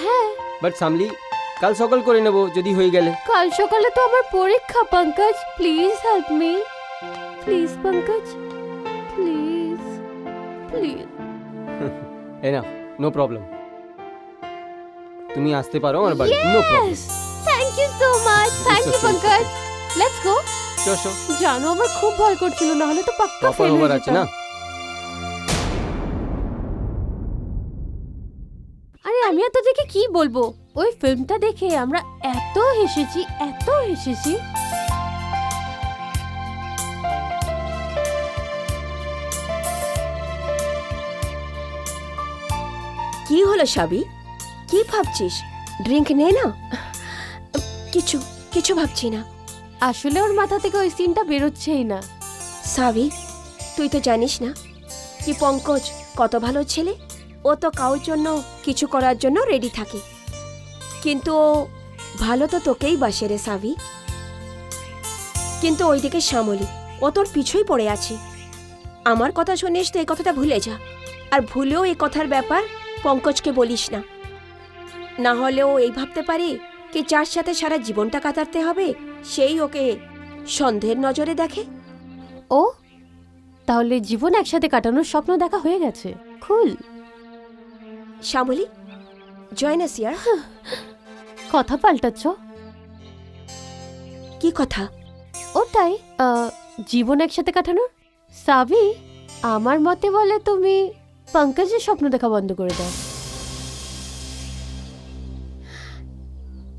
হ্যাঁ, বাট সামলি, কাল সকাল করে নেব যদি হয়ে গেলে। কাল সকালে তো আমার পরীক্ষা Pankaj, please help me, please Pankaj, please please. না, নো প্রবলেম, তুমি আসতে পারো আমার বাড়ি, no problem. Yes! Thank you so much. Thank you, okay, Pankaj. Let's go. চলো, জানো আমার খুব ভয় করছিল, না হলে তো পাক্কা টপার ফেল ওভার হয়ে আছে যেতাম। না? আরে আমি আর তোদেরকে কি বলবো, ওই ফিল্মটা দেখে আমরা এত হেসেছি, এত হেসেছি। কি হলো সাবি, কি ভাবছিস? ড্রিঙ্ক নে না। কিছু কিছু ভাবছি না। আসলে ওর মাথা থেকে ওই সিনটা বেরোচ্ছেই না। সাবি, তুই তো জানিস না কি পঙ্কজ কত ভালো ছেলে। ও তো কাউর জন্য কিছু করার জন্য রেডি থাকে, কিন্তু ও ভালো তো তোকেই বাসে রে সাবি। কিন্তু ওইদিকে শ্যামলী, ও তোর পিছুই পড়ে আছে। আমার কথা শুনিস তো এই কথাটা ভুলে যা, আর ভুলেও এই কথার ব্যাপার পঙ্কজকে বলিস না, না হলে ও এই ভাবতে পারে কি যার সাথে সারা জীবনটা কাটাতে হবে সেই ওকে সন্দেহের নজরে দেখে। ও তাহলে জীবন একসাথে কাটানোর স্বপ্ন দেখা হয়ে গেছে। খুল শ্যামলী, জয়েন আস ইয়ার। কথা পাল্টাচ্ছ? কি কথা? ওটাই, জীবন একসাথে কাটানোর। সাবি, আমার মতে বলে তুমি পঙ্কজের স্বপ্ন দেখা বন্ধ করে দাও।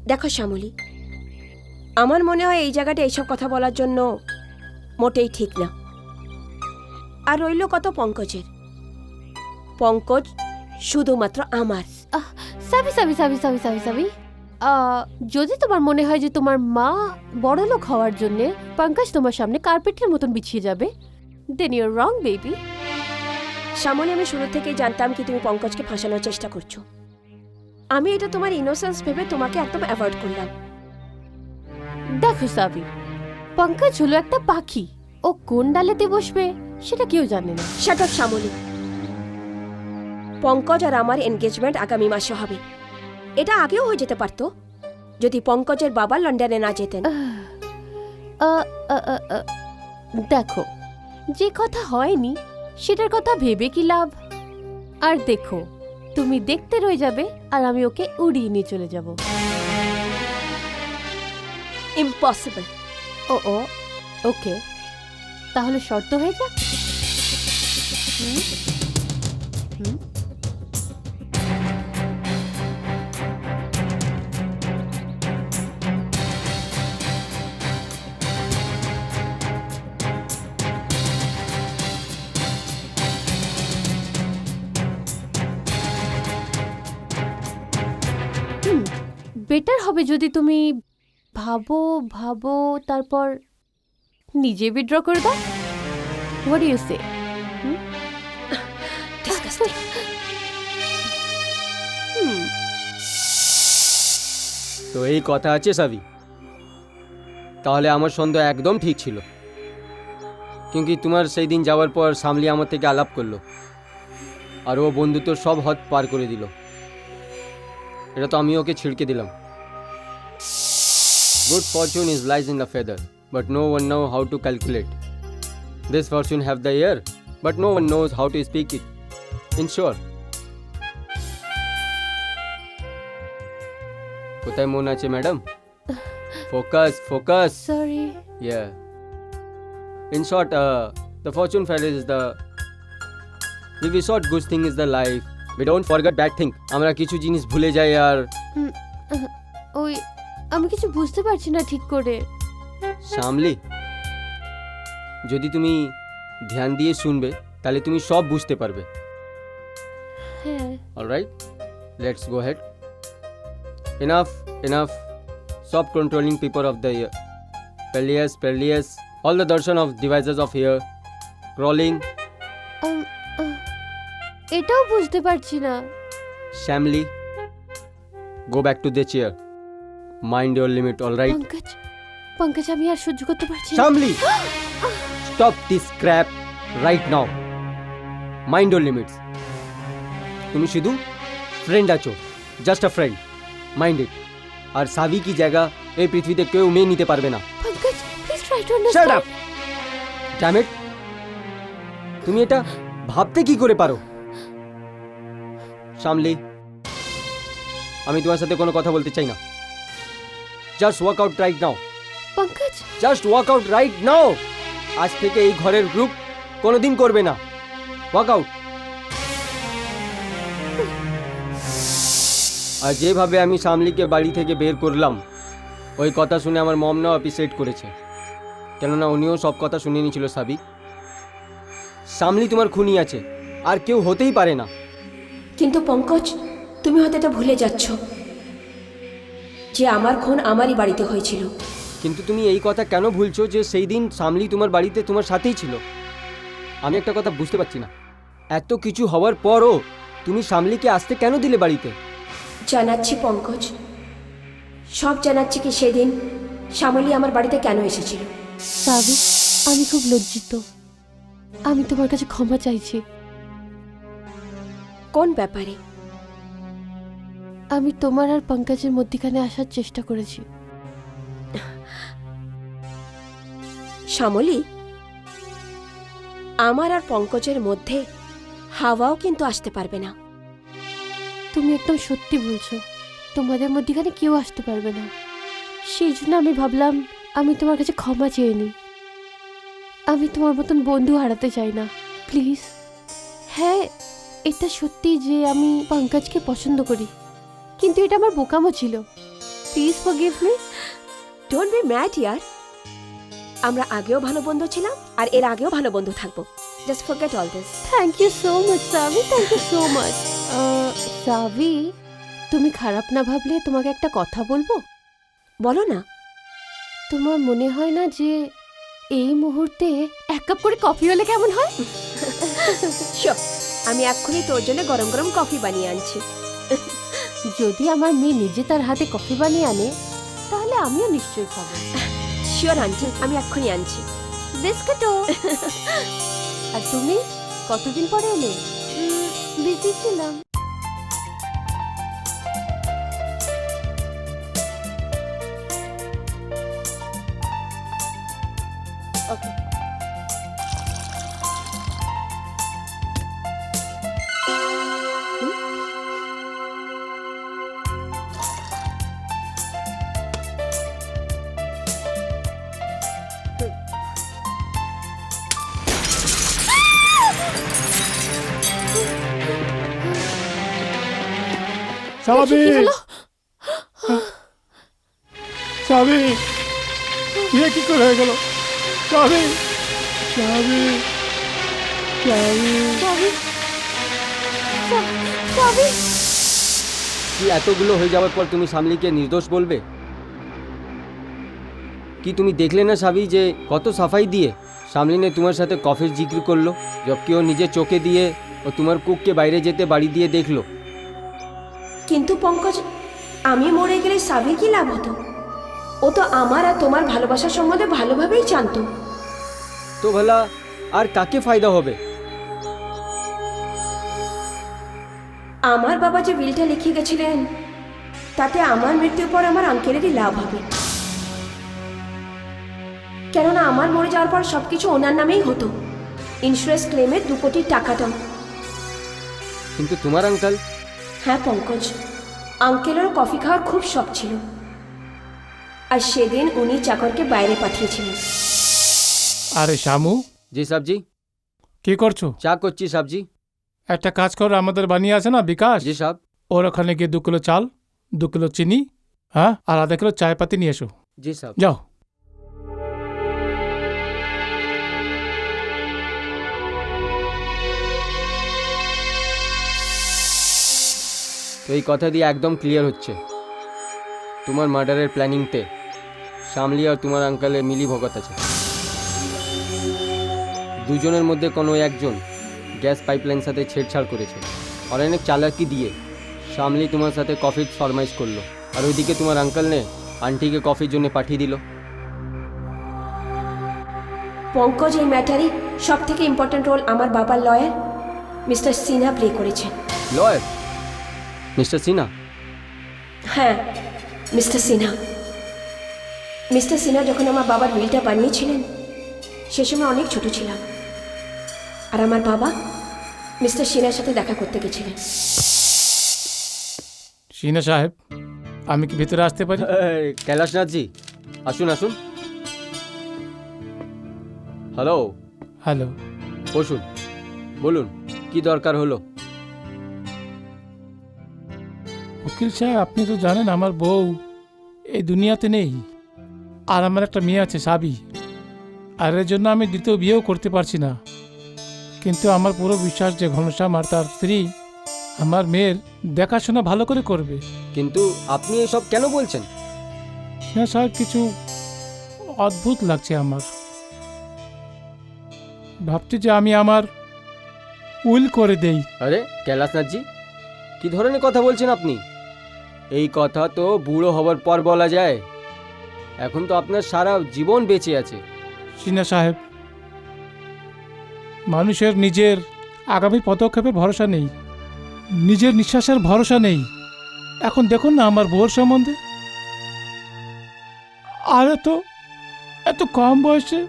দেখো শ্যামলী, আমার মনে হয় এই জায়গাটা এইসব কথা বলার জন্য মোটেই ঠিক না। আর রইল কত পঙ্কজের। পঙ্কজ শুধুমাত্র আমার। সাবি সাবি সাবি সাবি সাবি সাবি, যদি তোমার মনে হয় যে তোমার মা বড়লোক হওয়ার জন্য পঙ্কজ তোমার সামনে কার্পেটের মতন বিছিয়ে যাবে, দেন ইউর রং বেবি। শ্যামলী, আমি শুরু থেকেই জানতাম কি তুমি পঙ্কজকে ফাঁসানোর চেষ্টা করছো। আমি এটা তোমার ইনোসেন্স ভেবে তোমাকে একদম অ্যাভয়েড করলাম। দেখো সাবি, পঙ্কজ হলো একটা পাখি, ও কোন ডালেতে বসবে সেটা কেউ জানে না। শাট আপ শ্যামলী, পঙ্কজ আর আমার এনগেজমেন্ট আগামী মাসে হবে। এটা আগেও হয়ে যেতে পারতো যদি পঙ্কজের বাবা লন্ডনে না যেতেন। দেখো, যে কথা হয়নি সেটার কথা ভেবে কি লাভ। আর দেখো, তুমি দেখতে রয়ে যাবে আর আমি ওকে উড়িয়ে নিয়ে চলে যাব। ইম্পসিবল। ও ওকে, তাহলে শর্ত হয়ে যাক। হুম? হুম? বেটার হবে যদি তুমি ভাবো ভাবো তারপর নিজে উইথড্র করে দাও। What do you say? Disgusting. তো এই কথা আছে সাবি, তাহলে আমার সন্দেহ একদম ঠিক ছিল। কিন্তু তোমার সেই দিন যাওয়ার পর সামলি আমার থেকে আলাপ করলো আর ও বন্ধুত্ব সব হদ পার করে দিল। এটা তো আমি ওকে ছিড়কে দিলাম। Good fortune is lies in the feather, but no one now how to calculate. This fortune have the ear, but no one knows how to speak it. In short, কোথায় মন আছে madam? Focus, focus. Sorry. Yeah. In short, the fortune feller is the. We thought good thing is the life. We don't forget bad thing. আমরা কিছু জিনিস ভুলে যাই আর ওই আমি কিছু বুঝতে পারছি না ঠিক করে। সামলি, যদি তুমি ধ্যান দিয়ে শুনবে তাহলে তুমি সব বুঝতে পারবে। হ্যাঁ। Alright, let's go ahead. Enough. Stop controlling people of the ear. Perlius. All the darshan of devices of ear. Crawling. এটাও বুঝতে পারছি না। Shamli. Go back to the chair. Mind your limit, alright? Pankaj আমি আর সহ্য করতে পারছি না। Shamli! Stop this crap right now. Mind your limits. তুমি শুধু ফ্রেন্ড আছো, just a friend, mind it. আর সাভি কি জায়গা এই পৃথিবীতে কেউ মেয়ে নিতে পারবে না। Pankaj please try to shut understand. Up, damn it. তুমি এটা ভাবতে কি করে পারো? শামলি, আমি তোমার সাথে কোনো কথা বলতে চাই না। Just walk out right now. Pankaj just walk out right now. আজ থেকে এই ঘরের গ্রুপ কোনোদিন করবে না। Walk out. আর যেভাবে আমি শামলিকে বাড়ি থেকে বের করলাম, ওই কথা শুনে আমার মম নাও অ্যাপ্রিসিয়েট করেছে, কেননা উনিও সব কথা শুনে নিয়েছিল। সাবি, শামলি তোমার খুনি আছে, আর কেউ হতেই পারে না। কিন্তু পঙ্কজ, তুমি হয়তো এটা ভুলে যাচ্ছ যে আমার খুন আমারই বাড়িতে হয়েছিল। কিন্তু তুমি এই কথা কেন ভুলছো যে সেই দিন শামলি তোমার বাড়িতে তোমার সাথেই ছিল? আমি একটা কথা বুঝতে পারছি না, এত কিছু হওয়ার পরও তুমি শামলিকে আসতে কেন দিলে বাড়িতে? জানাচ্ছি পঙ্কজ, সব জানাচ্ছি কি সেদিন শ্যামলী আমার বাড়িতে কেন এসেছিল। সাবি, আমি খুব লজ্জিত। আমি তোমার কাছে ক্ষমা চাইছি। কোন ব্যাপারে? আমি তোমার আর পঙ্কজের মধ্যখানে আসার চেষ্টা করেছি। শ্যামলী, আমার আর পঙ্কজের মধ্যে হাওয়াও কিন্তু আসতে পারবে না। তুমি একদম সত্যি বলছো, তোমাদের মধ্যখানে কেউ আসতে পারবে না। সেই জন্য আমি ভাবলাম আমি তোমার কাছে ক্ষমা চেয়ে নিই। আমি তোমার মতন বন্ধু হারাতে চাই না, প্লিজ। হ্যাঁ, এটা সত্যি যে আমি পঙ্কজকে পছন্দ করি, কিন্তু এটা আমার বোকামো ছিল। Please forgive me. Don't be mad ইয়ার। আমরা আগেও ভালো বন্ধু ছিলাম আর এর আগেও ভালো বন্ধু থাকবো। Just forget all this. Thank you so much Sabi, thank you so much. Sabi, তুমি খারাপ না ভাবলে তোমাকে একটা কথা বলবো? বলো না। তোমার মনে হয় না যে এই মুহূর্তে এক কাপ করে কফি হলে কেমন হয়? শিওর, আমি এক্ষুনি তোর জন্য গরম গরম কফি বানিয়ে আনছি। যদি আমার মেয়ে নিজে তার হাতে কফি বানিয়ে আনে তাহলে আমিও নিশ্চয়ই খাবো। শিওর আন্টি, আমি এক্ষুনি আনছি। বিস্কুটও। আর তুমি কতদিন পরে এলে? বিজি ছিলাম। ওকে। সাবি, সাবি, ये কি করে হয়ে গেল? সাবি, সাবি, সাবি, সাবি, সাবি। কি এতগুলো হয়ে যাওয়ার পর তুমি শামলিকে নির্দোষ বলবে? কি তুমি দেখলে না সাবি যে কত সাফাই দিয়ে শামলি ने তোমার সাথে কফির জিক্র করলো, জবকি ও নিজে চোখে দিয়ে ও তোমার কুককে বাইরে যেতে বাড়ি দিয়ে দেখলো। কিন্তু পঙ্কজ, আমি মরে গেলে সাবির কি লাভ হতো? ও তো আমার আর তোমার ভালোবাসার সম্বন্ধে ভালোভাবেই জানতো। তো ভলা আর কাকে ফায়দা হবে? আমার বাবা যে বিলটা লিখে গেছিলেন তাতে আমার মৃত্যুর পর আমার আঙ্কেলেরই লাভ হবে। কেননা আমার মরে যাওয়ার পর সব কিছু ওনার নামেই হতো, ইন্স্যুরেন্স ক্লেমের 2 কোটি টাকাটাও। কিন্তু তোমার আঙ্কেল? হ্যাঁ পঙ্কজ, আঙ্কেলেরও কফি খাওয়ার খুব শখ ছিল, আর সেদিন উনি চাকরকে বাইরে পাঠিয়েছিলেন। আরে শামু, জি সাবজি। কি করছো? চা করছি সাবজি। একটা কাজ করো, আমাদের বানিয়ে আছে না বিকাশ, জি সাব। ওর ওখানে গিয়ে 2 কিলো চাল, 2 কিলো চিনি, হ্যাঁ, আর আধা কিলো চায় পাতি নিয়ে এসো। জি সাব। যাও। তো এই কথা দিয়ে একদম ক্লিয়ার হচ্ছে তোমার মার্ডারের প্ল্যানিংতে শামলি আর তোমার আঙ্কেলের মিলি ভগত আছে। দুজনের মধ্যে কোনো একজন গ্যাস পাইপলাইন সাথে ছেড়ছাড় করেছে, আর অনেক চালাকি দিয়ে শামলি তোমার সাথে কফির ফরমাইশ করলো, আর ওইদিকে তোমার আঙ্কেল নে আন্টিকে কফির জন্য পাঠিয়ে দিল। পঙ্কজ, এই ম্যাটারে সব থেকে ইম্পর্ট্যান্ট রোল আমার বাবার লয়ার মিস্টার সিনহা প্লে করেছেন। Lawyer mister Sinha? হ্যাঁ, মিস্টার সিনহা। মিস্টার সিনহা যখন আমার বাবার উইলটা বানিয়েছিলেন সে সময় অনেক ছোট ছিলাম, আর আমার বাবা মিস্টার সিনহার সাথে দেখা করতে গেছিলেন। সিনা সাহেব, আমি কি ভিতরে আসতে পারি? কৈলাসনাথজি, আসুন আসুন। হ্যালো। হ্যালো। বসুন, বলুন কি দরকার হলো? উকিল সাহেব, আপনি তো জানেন আমার বউ এই দুনিয়াতে নেই, আর আমার একটা মেয়ে আছে সাবি, আর এর জন্য আমি দ্বিতীয় বিয়েও করতে পারছি না। কিন্তু আমার পুরো বিশ্বাস যে ঘনশ্যাম আর তার স্ত্রী আমার মেয়ের দেখাশোনা ভালো করে করবে। কিন্তু আপনি এসব কেন বলছেন? হ্যাঁ সাহেব, কিছু অদ্ভুত লাগছে আমার। ভাবছি যে আমি আমার উইল করে দেই। আরে কৈলাসনাথজি, কি ধরনের কথা বলছেন আপনি? এই কথা তো বুড়ো হবার পর বলা যায়, এখন তো আপনার সারা জীবন বেঁচে আছে। সিনা সাহেব, মানুষের নিজের আগামী পদক্ষেপে ভরসা নেই, নিজের নিঃশ্বাসের ভরসা নেই। এখন দেখুন না আমার বউর সম্বন্ধে, আর এত কম বয়সে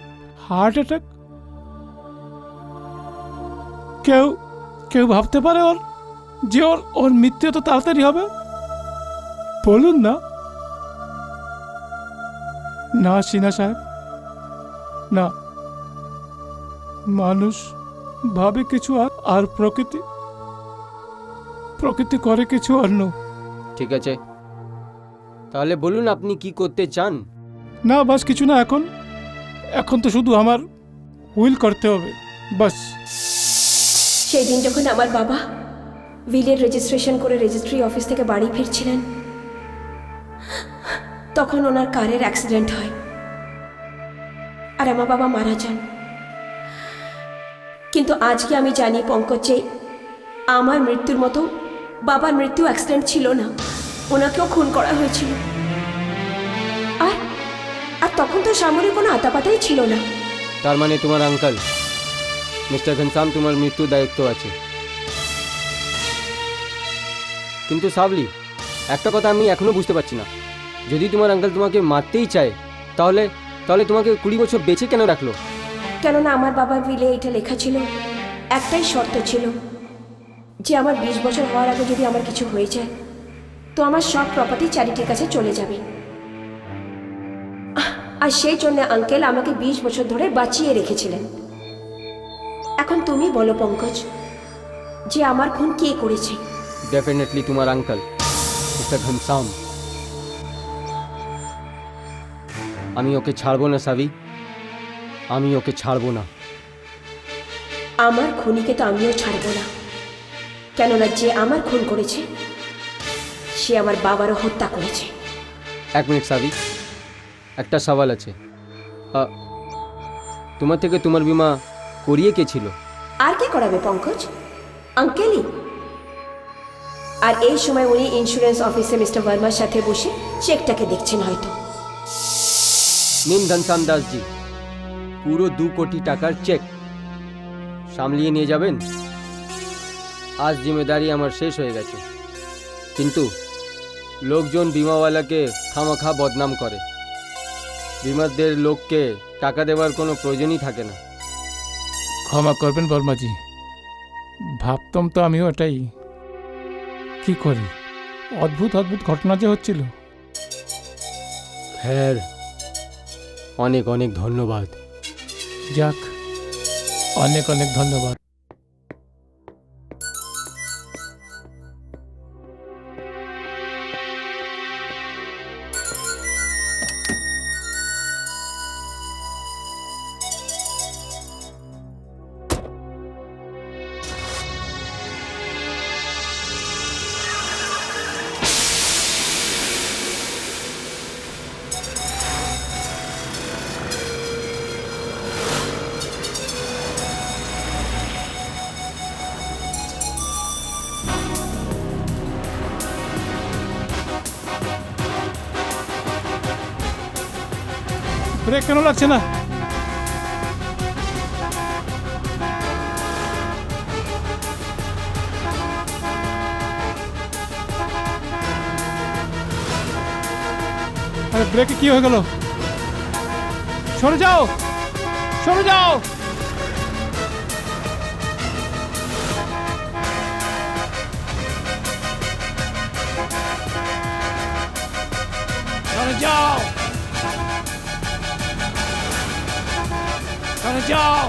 হার্ট অ্যাটাক। কেউ কেউ ভাবতে পারে যে ওর মৃত্যু এত তাড়াতাড়ি হবে? বলুন না। না সিনা সাহেব, না। মানুষ ভাবে কিছু আর প্রকৃতি করে কিছু অন্য। ঠিক আছে, তাহলে বলুন আপনি কি করতে চান? না বাস কিছু না, এখন তো শুধু আমার উইল করতে হবে, বাস। সেই দিন যখন আমার বাবা উইলের রেজিস্ট্রেশন করে রেজিস্ট্রি অফিস থেকে বাড়ি ফিরছিলেন, তখন ওনার কারের অ্যাক্সিডেন্ট হয়, আর আমার বাবা মারা যান। কিন্তু আজকে আমি জানি পঙ্কজ, যে আমার মৃত্যুর মতো বাবার মৃত্যু অ্যাক্সিডেন্ট ছিল না, ওনাকেও খুন করা হয়েছিল। আর আর তখন তো সামরিক কোনো আতাপাতাই ছিল না। তার মানে তোমার আঙ্কেল মিস্টার ঘনশ্যাম তোমার মৃত্যু দায়িত্ব আছে। কিন্তু সাবলি, একটা কথা আমি এখনো বুঝতে পারছি না, যদি তোমার আঙ্কেল তোমাকে মারতেই চায় তাহলে তোমাকে 20 বছর বেঁচে কেন রাখলো? কেননা আমার বাবার উইলে এটা লেখা ছিল, একটাই শর্ত ছিল যে আমার 20 বছর হওয়ার আগে যদি আমার কিছু হয়ে যায় তো আমার সব প্রপার্টি চ্যারিটির কাছে চলে যাবে। আর সেই জন্য আঙ্কেল আমাকে 20 বছর ধরে বাঁচিয়ে রেখেছিলেন। এখন তুমি বলো পঙ্কজ, যে আমার খুন কে করেছে? ডেফিনেটলি তোমার আঙ্কেল মিস্টার ঘনশ্যাম। আমি ওকে ছাড়বো না সাবি, আমি ওকে ছাড়বো না। আমার খুনিকে তো আমিও ছাড়বো না, কেননা যে আমার খুন করেছে সে আমার বাবারও হত্যা করেছে। এক মিনিট সাবি, একটা সওয়াল আছে। তোমার থেকে তোমার বিমা করিয়ে কে ছিল? আর কে করাবে পঙ্কজ? আঙ্কেলই। আর এই সময় উনি ইন্স্যুরেন্স অফিসে মিস্টার বর্মার সাথে বসে চেকটাকে দেখছেন হয়তো। নিন ঘনশ্যাম দাসজি, পুরো 2 কোটি টাকার চেক সামলিয়ে নিয়ে যাবেন। আজ জিম্মেদারি আমার শেষ হয়ে গেছে, কিন্তু লোকজন বিমাওয়ালাকে খামাখা বদনাম করে। বিমারদের লোককে টাকা দেওয়ার কোনো প্রয়োজনই থাকে না। ক্ষমা করবেন বর্মাজি, ভাবতাম তো আমিও এটাই। কি করি, অদ্ভুত অদ্ভুত ঘটনা যে হচ্ছিল। হ্যাঁ, অনেক অনেক ধন্যবাদ। যাক, অনেক অনেক ধন্যবাদ। ব্রেক কেন লাগছে না? আরে ব্রেকে কি হয়ে গেল? সরে যাও, সরে যাও। সরে যাও, সরে যাও।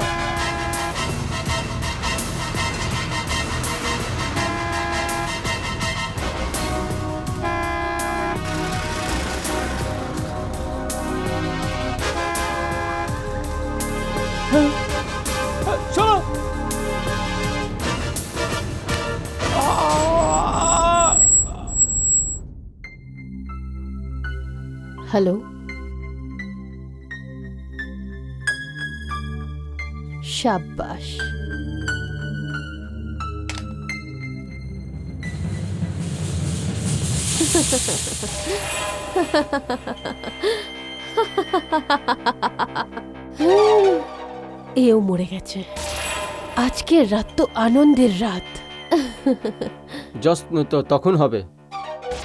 চলো। হ্যালো, শাবাশ। এও মরে গেছে। আজকের রাত তো আনন্দের রাত। যত্ন তো তখন হবে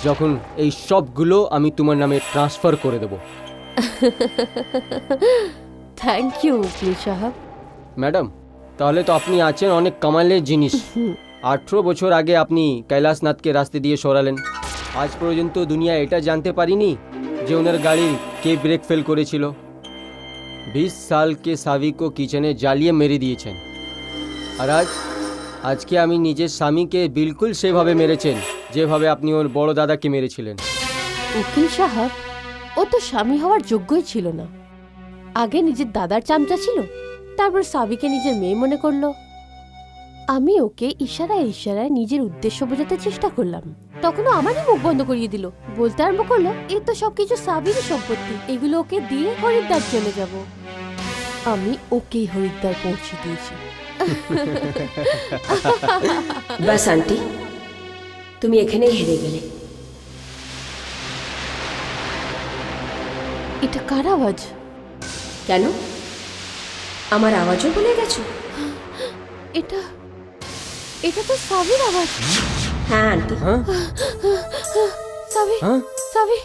যখন এই সবগুলো আমি তোমার নামে ট্রান্সফার করে দেব। থ্যাংক ইউ উকিল সাহেব। ম্যাডাম, তাহলে তো আপনি আছেন অনেক কামালের জিনিস। 18 বছর আগে আপনি কৈলাসনাথকে রাস্তা দিয়ে সরালেন। আজ পর্যন্ত দুনিয়া এটা জানতে পারিনি যে ওনার গাড়ির কে ব্রেক ফেল করেছিল। 20 সালকে সাবিকে কিচেনে জ্বালিয়ে মেরে দিয়েছেন। আর আজকে আমি নিজের স্বামীকে বিলকুল সেভাবে মেরেছেন যেভাবে আপনি ওর বড় দাদাকে মেরেছিলেন। উকিল সাহেব, ও তো স্বামী হওয়ার যোগ্যই ছিল না। আগে নিজের দাদার চামচা ছিল, তারপর সাবিকে নিজের মেয়ে মনে করলো। আমি ওকে ইশারায় ইশারায় নিজের উদ্দেশ্য বোঝাতে চেষ্টা করলাম, তখনও আমারই মুখ বন্ধ করিয়ে দিল। বলতে আরম্ভ করলো, এ তো সবকিছু সাবিরই সম্পত্তি, এগুলো ওকে দিয়ে হরিদ্বার চলে যাব। আমি ওকেই হরিদ্বার পৌঁছে দিয়েছি। বাস আন্টি, তুমি এখানেই হেরে গেলে। এটা কার আওয়াজ? কেন, আমার আওয়াজও বলে গেছো? এটা এটা তো সাবির আওয়াজ। হ্যাঁ আন্টি। হ্যাঁ সাবি, হ্যাঁ সাবি,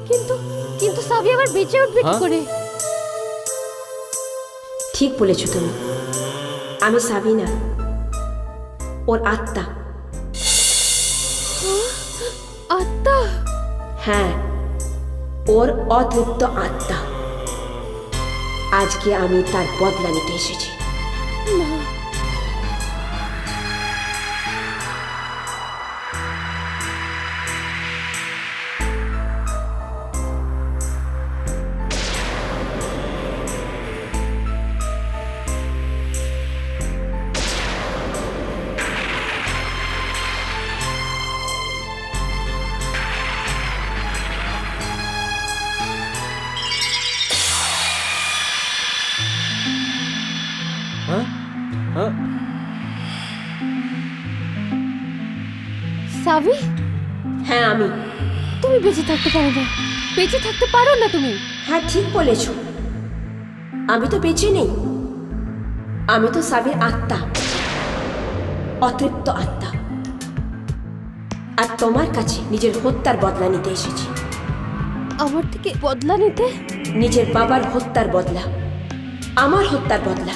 কিন্তু কিন্তু সাবি আবার বেঁচে উঠবে কি হ্যাঁ? করে? ঠিক বলেছো তুমি, আমি সাবিনা, ওর আত্মা। আত্মা? হ্যাঁ, ওর অতৃপ্ত আত্মা। আজকে আমি তার বদলা নিতে এসেছি। না, হ্যাঁ হ্যাঁ সাবি, হ্যাঁ আমি। তুমি বেঁচে থাকতে পারো না, বেঁচে থাকতে পারো না তুমি। হ্যাঁ ঠিক বলেছো, আমি তো বেঁচে নেই। আমি তো সাবির আত্মা, অতৃপ্ত আত্মা। আর তোমার কাছে নিজের হত্যার বদলা নিতে এসেছি। আমার থেকে বদলা নিতে? নিজের বাবার হত্যার বদলা, আমার হত্যার বদলা,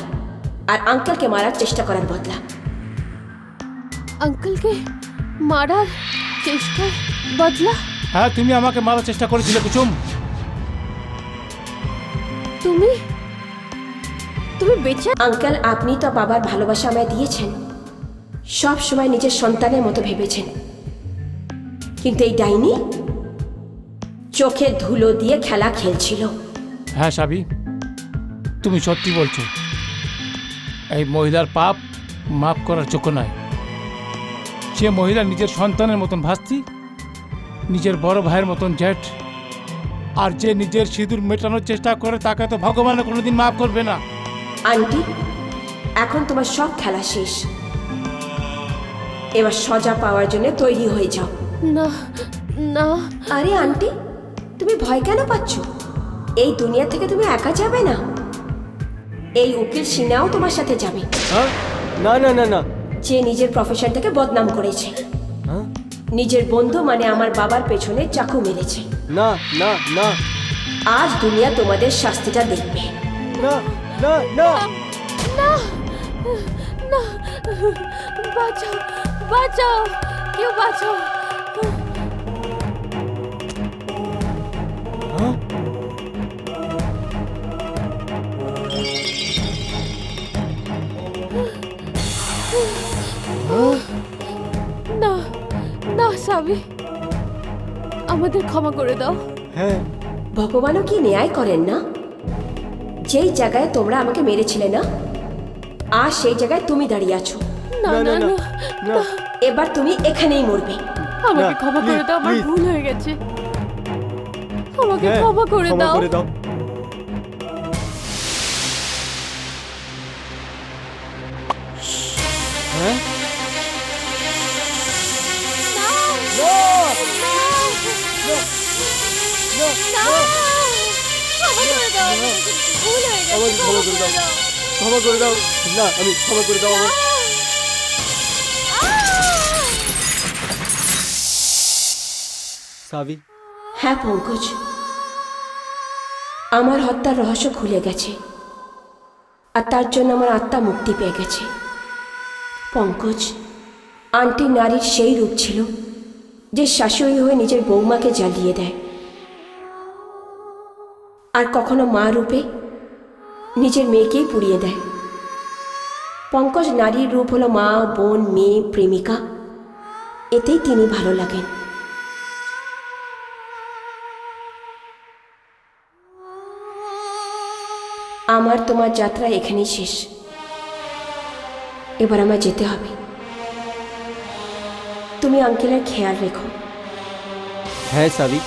আর আঙ্কেলকে মারার চেষ্টা করার বদলা। আঙ্কেলকে মারার চেষ্টার বদলা? হ্যাঁ, তুমি আমাকে মারার চেষ্টা করেছিলে কুসুম। তুমি তুমি বেঁচে? আঙ্কেল, আপনি তো বাবার ভালোবাসা আমায় দিয়েছেন, সব সময় নিজের সন্তানের মতো ভেবেছেন, কিন্তু এই ডাইনি চোখে ধুলো দিয়ে খেলা খেলছিল। হ্যাঁ সাবি, তুমি সত্যি বলছো। এই মহিলার পাপ মাফ করার যোগ্য নয়। সে মহিলা নিজের সন্তানের মতন ভাস্তি, নিজের বড় ভাইয়ের মতন জ্যাঠ, আর যে নিজের সিঁদুর মেটানোর চেষ্টা করে তাকে তো ভগবানের কোনোদিন মাফ করবে না। আন্টি, এখন তোমার সব খেলা শেষ, এবার সজা পাওয়ার জন্য তৈরি হয়ে যাও। না না, আরে আন্টি, তুমি ভয় কেন পাচ্ছ? এই দুনিয়া থেকে তুমি একা যাবে না, এই উকিল সিনহাও তোমার সাথে যাবে, হ্যাঁ? না না না না। যে নিজের প্রফেশনটাকে বদনাম করেছে, হ্যাঁ? নিজের বন্ধু মানে আমার বাবার পেছনে চাকু মেরেছে। না না না আজ দুনিয়া তোমাদের শাস্তিটা দেখবে। না না না। না না, বাঁচাও বাঁচাও, কেউ বাঁচাও। হ্যাঁ? না না সাবি, আমাদের ক্ষমা করে দাও। হ্যাঁ। ভগবানও কি ন্যায় করেন না? যেই জায়গায় তোমরা আমাকে মেরেছিলে না, আজ সেই জায়গায় তুমি দাঁড়িয়ে আছো। না না না, না। এবার তুমি এখানেই মরবে। আমাকে না, ক্ষমা করে দাও, আমার please, ভুল হয়ে গেছে। আমাকে হ্যাঁ, ক্ষমা করে ক্ষমা দাও। করে দাও। হ্যাঁ? ক্ষমা করে দাও, আমার ভুল হয়ে গেছে, আমাকে ক্ষমা করে দাও। ক্ষমা করে দাও। না, আমি ক্ষমা করে দাও আমার। সাবি, হ্যাঁ পঙ্কজ, আমার হত্যার রহস্য খুলে গেছে, আর তার জন্য আমার আত্মা মুক্তি পেয়ে গেছে। পঙ্কজ, আন্টি নারীর সেই রূপ ছিল যে শাশুড়ি হয়ে নিজের বৌমাকে জ্বালিয়ে দেয়, আর কখনো মা রূপে নিজের মেয়েকেই পুড়িয়ে দেয়। পঙ্কজ নারীর রূপ হলো মা, বোন, মেয়ে, প্রেমিকা, এতেই তিনি ভালো লাগেন। আমার তোমার যাত্রা এখানেই শেষ, এবার আমার যেতে হবে। তুমি আঙ্কেলের খেয়াল রেখো। হ্যাঁ সাবি।